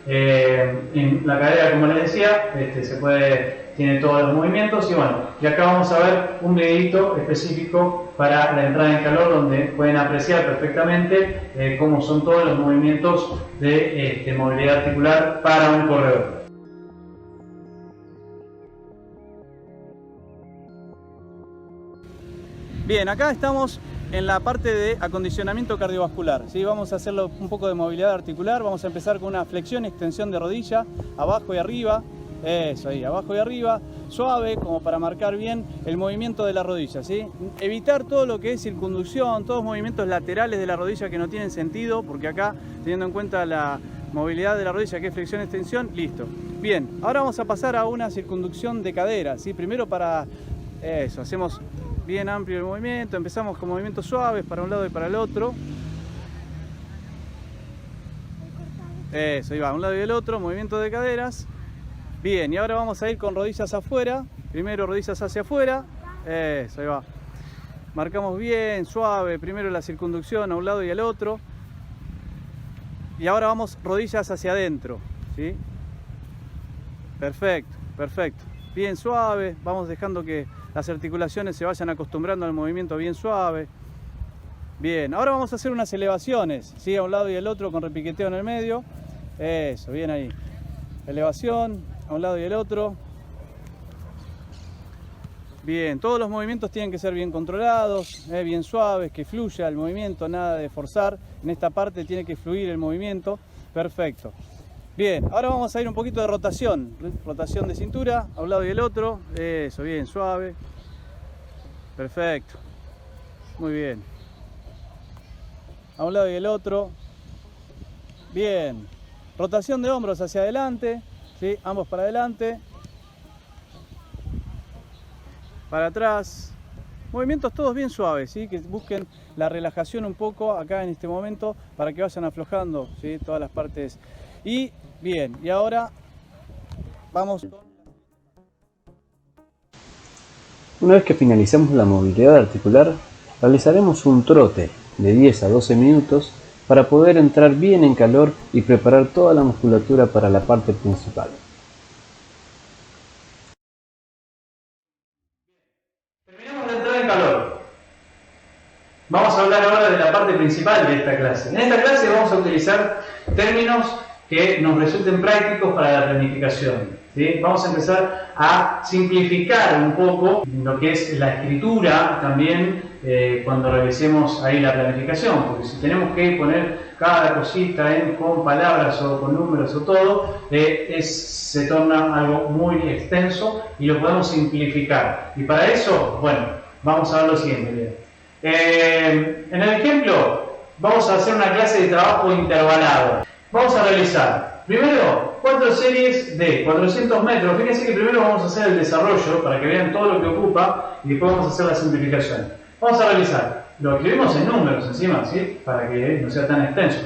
En la cadera, como les decía, tiene todos los movimientos, y bueno, y acá vamos a ver un videito específico para la entrada en calor donde pueden apreciar perfectamente cómo son todos los movimientos de movilidad articular para un corredor. Bien, acá estamos en la parte de acondicionamiento cardiovascular, ¿sí? Vamos a hacerlo un poco de movilidad articular. Vamos a empezar con una flexión y extensión de rodilla, abajo y arriba. Eso, ahí, abajo y arriba, suave, como para marcar bien el movimiento de la rodilla, ¿sí? Evitar todo lo que es circunducción, todos movimientos laterales de la rodilla que no tienen sentido, porque acá, teniendo en cuenta la movilidad de la rodilla, que es flexión y extensión, listo. Bien, ahora vamos a pasar a una circunducción de cadera, ¿sí? Primero para eso, hacemos bien amplio el movimiento, empezamos con movimientos suaves para un lado y para el otro. Eso, ahí va, un lado y el otro, movimiento de caderas. Bien, y ahora vamos a ir con rodillas afuera. Primero rodillas hacia afuera. Eso, ahí va. Marcamos bien, suave, primero la circunducción a un lado y al otro. Y ahora vamos rodillas hacia adentro, ¿sí? Perfecto, perfecto. Bien suave, vamos dejando que las articulaciones se vayan acostumbrando al movimiento bien suave. Bien, ahora vamos a hacer unas elevaciones, ¿sí? A un lado y al otro con repiqueteo en el medio. Eso, bien ahí. Elevación, a un lado y el otro. Bien, todos los movimientos tienen que ser bien controlados, bien suaves, que fluya el movimiento, nada de forzar. En esta parte tiene que fluir el movimiento. Perfecto. Bien, ahora vamos a ir un poquito de rotación. Rotación de cintura, a un lado y el otro. Eso, bien, suave. Perfecto. Muy bien. A un lado y el otro. Bien. Rotación de hombros hacia adelante. ¿Sí? Ambos para adelante. Para atrás. Movimientos todos bien suaves, ¿sí? Que busquen la relajación un poco acá en este momento para que vayan aflojando, ¿sí? Todas las partes. Y bien, y ahora vamos. Una vez que finalizamos la movilidad articular, realizaremos un trote de 10 a 12 minutos para poder entrar bien en calor y preparar toda la musculatura para la parte principal. Terminamos de entrar en calor. Vamos a hablar ahora de la parte principal de esta clase. En esta clase vamos a utilizar términos que nos resulten prácticos para la planificación, ¿sí? Vamos a empezar a simplificar un poco lo que es la escritura también cuando realicemos ahí la planificación, porque si tenemos que poner cada cosita con palabras o con números o todo, se torna algo muy extenso y lo podemos simplificar. Y para eso, bueno, vamos a ver lo siguiente. En el ejemplo, vamos a hacer una clase de trabajo intervalado. Vamos a realizar primero 4 series de 400 metros. Fíjense que primero vamos a hacer el desarrollo para que vean todo lo que ocupa y después vamos a hacer la simplificación. Vamos a realizar, lo escribimos en números encima, ¿sí? Para que no sea tan extenso.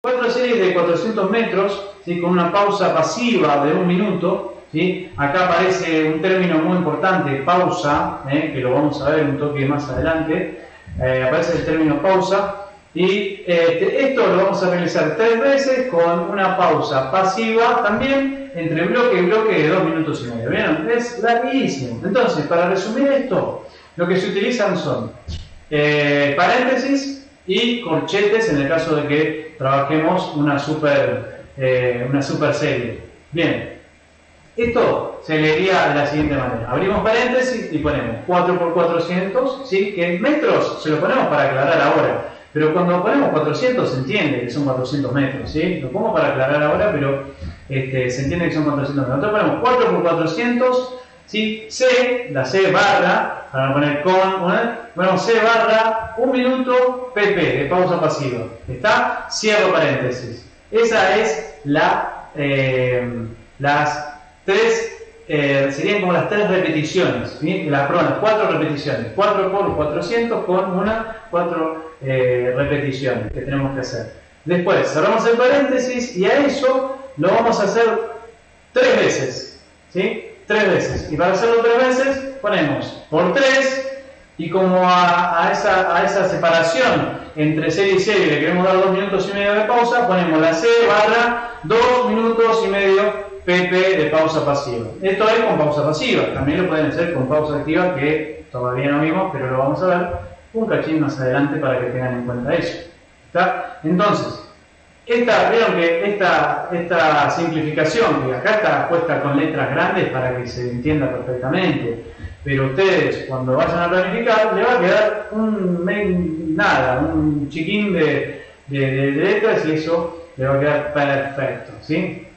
Cuatro series de 400 metros, ¿sí? Con una pausa pasiva de 1 minuto. ¿Sí? Acá aparece un término muy importante, pausa, que lo vamos a ver un toque más adelante. Aparece el término pausa. Y esto lo vamos a realizar 3 veces con una pausa pasiva también entre bloque y bloque de 2 minutos y medio. ¿Vieron? Es larguísimo. Entonces, para resumir esto, lo que se utilizan son paréntesis y corchetes en el caso de que trabajemos una super serie. Bien, esto se leería de la siguiente manera. Abrimos paréntesis y ponemos 4 por 400, ¿sí? Que en metros se lo ponemos para aclarar ahora, pero cuando ponemos 400 se entiende que son 400 metros, ¿sí? Lo pongo para aclarar ahora, pero se entiende que son 400 metros. Entonces ponemos 4 por 400, ¿sí? C, la C barra, para no poner bueno, C barra 1 minuto PP de pausa pasiva. ¿Está? Cierro paréntesis. Esa es las 3, serían como las 3 repeticiones, ¿sí? Perdón, las 4 repeticiones. 4 por 400 con 4 repeticiones que tenemos que hacer. Después cerramos el paréntesis y a eso lo vamos a hacer 3 veces, ¿sí? 3 veces. Y para hacerlo 3 veces ponemos por 3 y como a esa separación entre serie y serie le queremos dar 2 minutos y medio de pausa, ponemos la C barra 2 minutos y medio PP de pausa pasiva. Esto es con pausa pasiva. También lo pueden hacer con pausa activa, que todavía no vimos, pero lo vamos a ver un cachín más adelante para que tengan en cuenta eso. ¿Está? Entonces, vieron que esta simplificación, que acá está puesta con letras grandes para que se entienda perfectamente, pero ustedes cuando vayan a planificar le va a quedar un chiquín de letras y eso le va a quedar perfecto, ¿sí?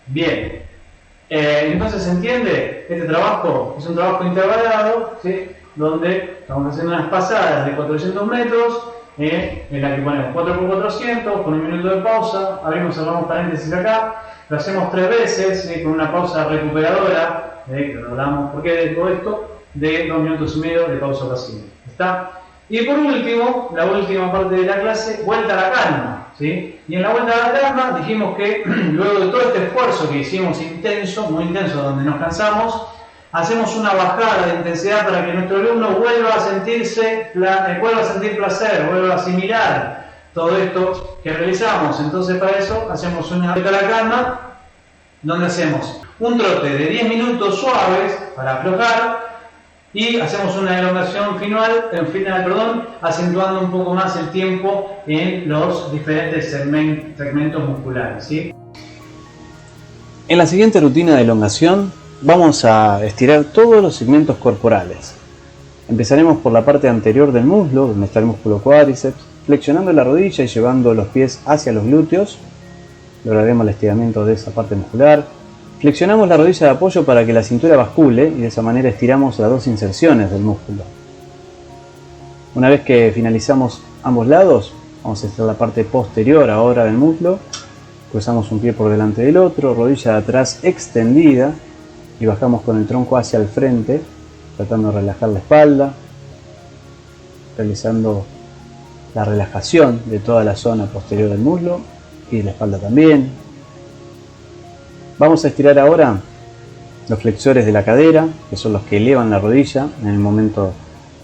Bien, entonces se entiende, este trabajo es un trabajo intervalado, ¿sí? Donde estamos haciendo unas pasadas de 400 metros, en la que ponemos 4 por 400 con 1 minuto de pausa, abrimos y cerramos paréntesis acá, lo hacemos 3 veces, ¿sí? Con una pausa recuperadora, que lo hablamos, ¿por qué de todo esto? De 2 minutos y medio de pausa pasiva. ¿Está? Y por último, la última parte de la clase, vuelta a la calma, ¿sí? Y en la vuelta a la calma dijimos que luego de todo este esfuerzo que hicimos intenso, muy intenso, donde nos cansamos, hacemos una bajada de intensidad para que nuestro alumno vuelva a sentir placer, vuelva a asimilar todo esto que realizamos. Entonces para eso hacemos una vuelta a la calma, donde hacemos un trote de 10 minutos suaves para aflojar, y hacemos una elongación final, acentuando un poco más el tiempo en los diferentes segmentos musculares, ¿sí? En la siguiente rutina de elongación vamos a estirar todos los segmentos corporales. Empezaremos por la parte anterior del muslo, donde está el músculo cuádriceps, flexionando la rodilla y llevando los pies hacia los glúteos. Lograremos el estiramiento de esa parte muscular. Flexionamos la rodilla de apoyo para que la cintura bascule y de esa manera estiramos las 2 inserciones del músculo. Una vez que finalizamos ambos lados, vamos a estirar la parte posterior ahora del muslo. Cruzamos un pie por delante del otro, rodilla de atrás extendida. y bajamos con el tronco hacia el frente, tratando de relajar la espalda, realizando la relajación de toda la zona posterior del muslo y de la espalda también. Vamos a estirar ahora los flexores de la cadera, que son los que elevan la rodilla en el momento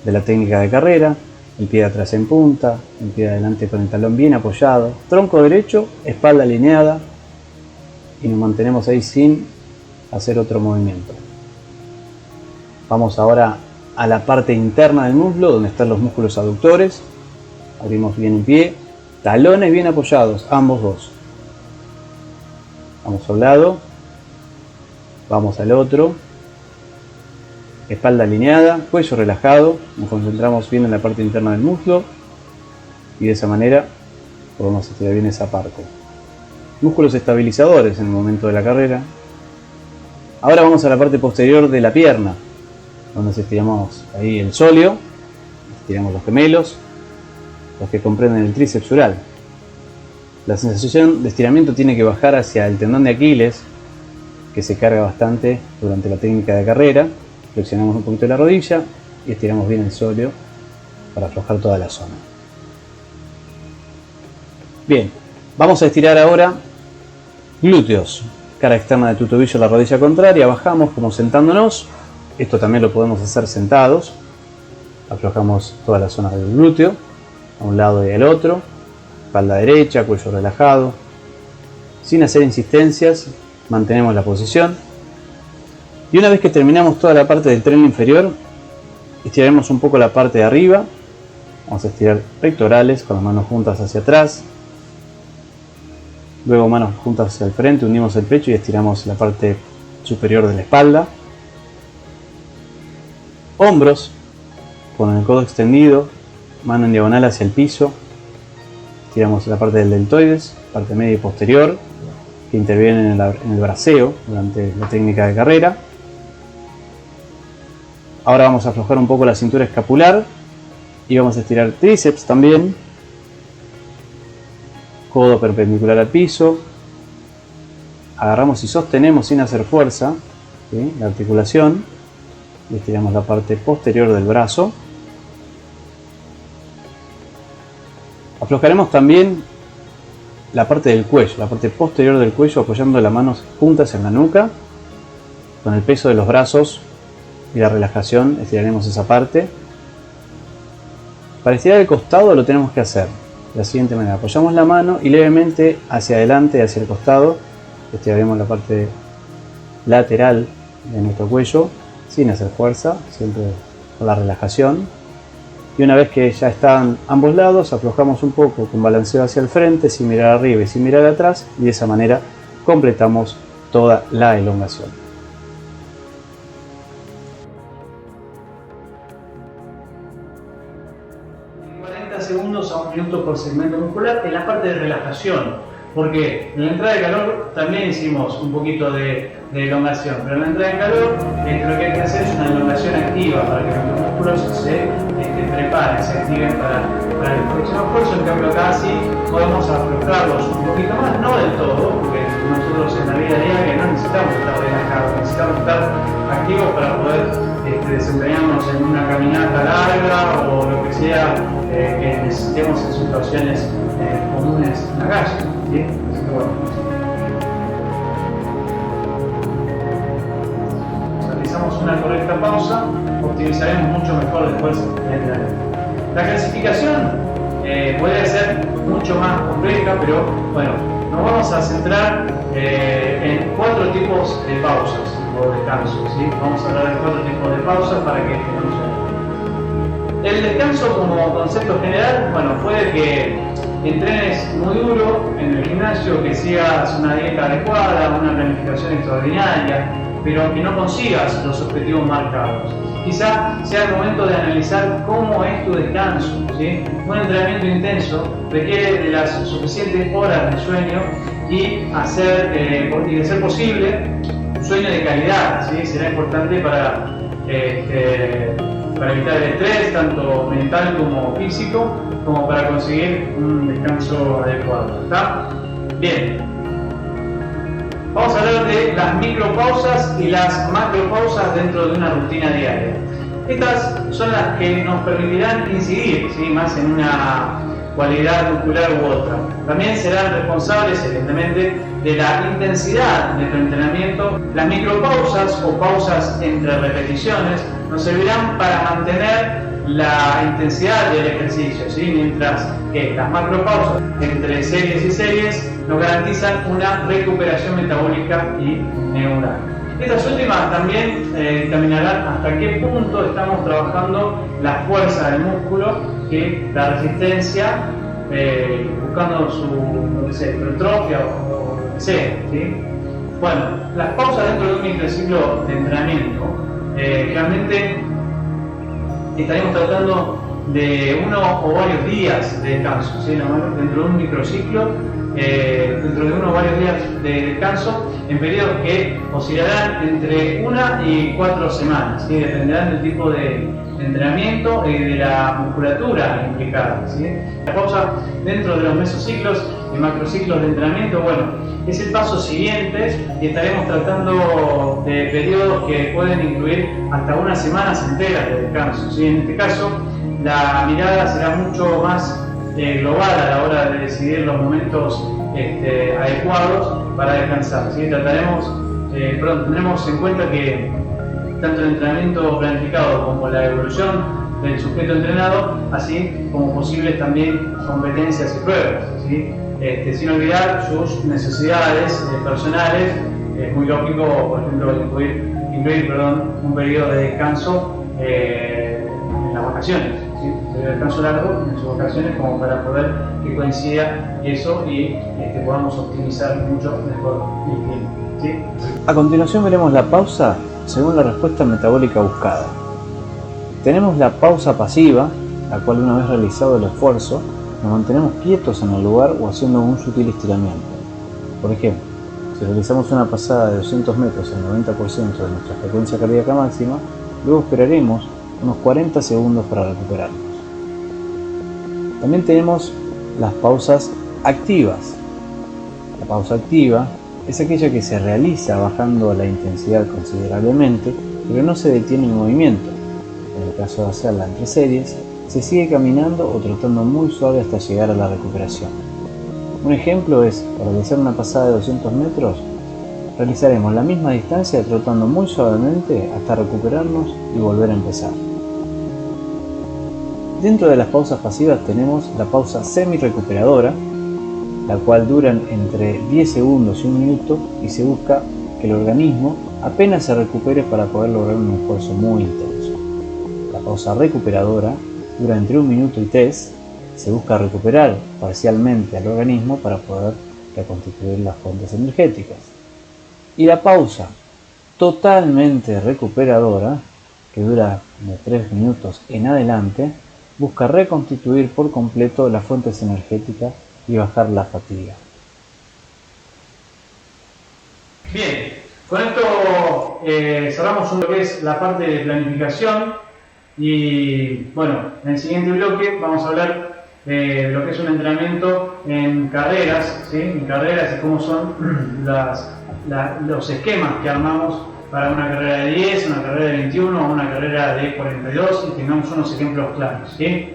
de la técnica de carrera. El pie de atrás en punta, el pie de adelante con el talón bien apoyado, tronco derecho, espalda alineada, y nos mantenemos ahí sin hacer otro movimiento. Vamos ahora a la parte interna del muslo, donde están los músculos aductores. Abrimos bien el pie, talones bien apoyados, ambos dos. Vamos a un lado, vamos al otro. Espalda alineada, cuello relajado, nos concentramos bien en la parte interna del muslo y de esa manera podemos estirar bien esa parte. Músculos estabilizadores en el momento de la carrera. Ahora vamos a la parte posterior de la pierna, donde estiramos ahí el sóleo, estiramos los gemelos, los que comprenden el tríceps ural. La sensación de estiramiento tiene que bajar hacia el tendón de Aquiles, que se carga bastante durante la técnica de carrera. Flexionamos un poquito la rodilla y estiramos bien el sóleo para aflojar toda la zona. Bien, vamos a estirar ahora glúteos. Cara externa de tu tobillo a la rodilla contraria, bajamos como sentándonos. Esto también lo podemos hacer sentados. Aflojamos toda la zona del glúteo, a un lado y al otro. Espalda derecha, cuello relajado. Sin hacer insistencias, mantenemos la posición. Y una vez que terminamos toda la parte del tren inferior, estiraremos un poco la parte de arriba. Vamos a estirar pectorales con las manos juntas hacia atrás. Luego manos juntas hacia el frente, unimos el pecho y estiramos la parte superior de la espalda. Hombros, con el codo extendido, mano en diagonal hacia el piso. Estiramos la parte del deltoides, parte media y posterior, que intervienen en el braceo durante la técnica de carrera. Ahora vamos a aflojar un poco la cintura escapular y vamos a estirar tríceps también. Codo perpendicular al piso. Agarramos y sostenemos sin hacer fuerza, ¿sí?, la articulación. Y estiramos la parte posterior del brazo. Aflojaremos también la parte del cuello, la parte posterior del cuello, apoyando las manos juntas en la nuca. Con el peso de los brazos y la relajación estiraremos esa parte. Para estirar el costado lo tenemos que hacer de la siguiente manera: apoyamos la mano y levemente hacia adelante, hacia el costado, estiraremos la parte lateral de nuestro cuello sin hacer fuerza, siempre con la relajación. Y una vez que ya están ambos lados, aflojamos un poco con balanceo hacia el frente, sin mirar arriba y sin mirar atrás, y de esa manera completamos toda la elongación. Segundos a 1 minuto por segmento muscular en la parte de relajación, porque en la entrada de calor también hicimos un poquito de elongación, pero en la entrada de calor lo que hay que hacer es una elongación activa para que nuestros músculos se preparen, se activen para el próximo esfuerzo. En cambio acá sí podemos aflojarlos un poquito más, no del todo, porque nosotros en la vida diaria no necesitamos estar relajados, necesitamos estar activos para poder desempeñarnos en una caminata larga o lo que sea que necesitemos en situaciones comunes en la calle, ¿sí? Así que bueno, realizamos una correcta pausa, optimizaremos mucho mejor después la clasificación. Podría ser mucho más compleja, pero bueno, nos vamos a centrar en 4 tipos de pausas o descansos, ¿sí? Vamos a hablar de 4 tipos de pausas para que funcione. El descanso como concepto general, bueno, puede que entrenes muy duro en el gimnasio, que sigas una dieta adecuada, una planificación extraordinaria, pero que no consigas los objetivos marcados. Quizá sea el momento de analizar cómo es tu descanso, ¿sí? Un entrenamiento intenso requiere de las suficientes horas de sueño y de ser posible un sueño de calidad, ¿sí? Será importante para evitar el estrés, tanto mental como físico, como para conseguir un descanso adecuado. ¿Está? Bien. Vamos a hablar de las micropausas y las macropausas dentro de una rutina diaria. Estas son las que nos permitirán incidir, ¿sí?, más en una cualidad muscular u otra. También serán responsables, evidentemente, de la intensidad de tu entrenamiento. Las micropausas o pausas entre repeticiones nos servirán para mantener la intensidad del ejercicio, ¿sí?, mientras que las macropausas entre series y series nos garantizan una recuperación metabólica y neural. Estas últimas también determinarán hasta qué punto estamos trabajando la fuerza del músculo, que la resistencia, buscando su hipertrofia o lo que sea, ¿sí? Bueno, las pausas dentro de un microciclo de entrenamiento, realmente estaremos tratando de uno o varios días de descanso, ¿sí?, dentro de un microciclo, dentro de uno o varios días de descanso, en periodos que oscilarán entre 1 y 4 semanas, ¿sí?, dependerán del tipo de entrenamiento y de la musculatura implicada, ¿sí? La pausa dentro de los mesociclos y macrociclos de entrenamiento, bueno, es el paso siguiente, y estaremos tratando de periodos que pueden incluir hasta unas semanas enteras de descanso, ¿sí? En este caso, la mirada será mucho más global a la hora de decidir los momentos adecuados para descansar, ¿sí? Tendremos en cuenta que tanto el entrenamiento planificado como la evolución del sujeto entrenado, así como posibles también competencias y pruebas, ¿sí? Sin olvidar sus necesidades personales. Es muy lógico, por ejemplo, incluir un periodo de descanso en las vacaciones, ¿sí? Un periodo de descanso largo en sus vacaciones, como para poder que coincida eso y podamos optimizar mucho mejor el tiempo, ¿sí? A continuación veremos la pausa según la respuesta metabólica buscada. Tenemos la pausa pasiva, la cual, una vez realizado el esfuerzo, nos mantenemos quietos en el lugar o haciendo un sutil estiramiento. Por ejemplo, si realizamos una pasada de 200 metros al 90% de nuestra frecuencia cardíaca máxima, luego esperaremos unos 40 segundos para recuperarnos. También tenemos las pausas activas. La pausa activa es aquella que se realiza bajando la intensidad considerablemente, pero no se detiene el movimiento. En el caso de hacerla entre series, se sigue caminando o trotando muy suave hasta llegar a la recuperación. Un ejemplo es, para realizar una pasada de 200 metros, realizaremos la misma distancia trotando muy suavemente hasta recuperarnos y volver a empezar. Dentro de las pausas pasivas tenemos la pausa semi-recuperadora, la cual duran entre 10 segundos y 1 minuto, y se busca que el organismo apenas se recupere para poder lograr un esfuerzo muy intenso. La pausa recuperadora dura entre 1 minuto y 3, se busca recuperar parcialmente al organismo para poder reconstituir las fuentes energéticas. Y la pausa totalmente recuperadora, que dura de 3 minutos en adelante, busca reconstituir por completo las fuentes energéticas y bajar la fatiga. Bien, con esto cerramos lo que es la parte de planificación, y bueno, en el siguiente bloque vamos a hablar de lo que es un entrenamiento en carreras, ¿sí? En carreras y cómo son los esquemas que armamos para una carrera de 10, una carrera de 21 o una carrera de 42, y tengamos unos ejemplos claros, ¿sí?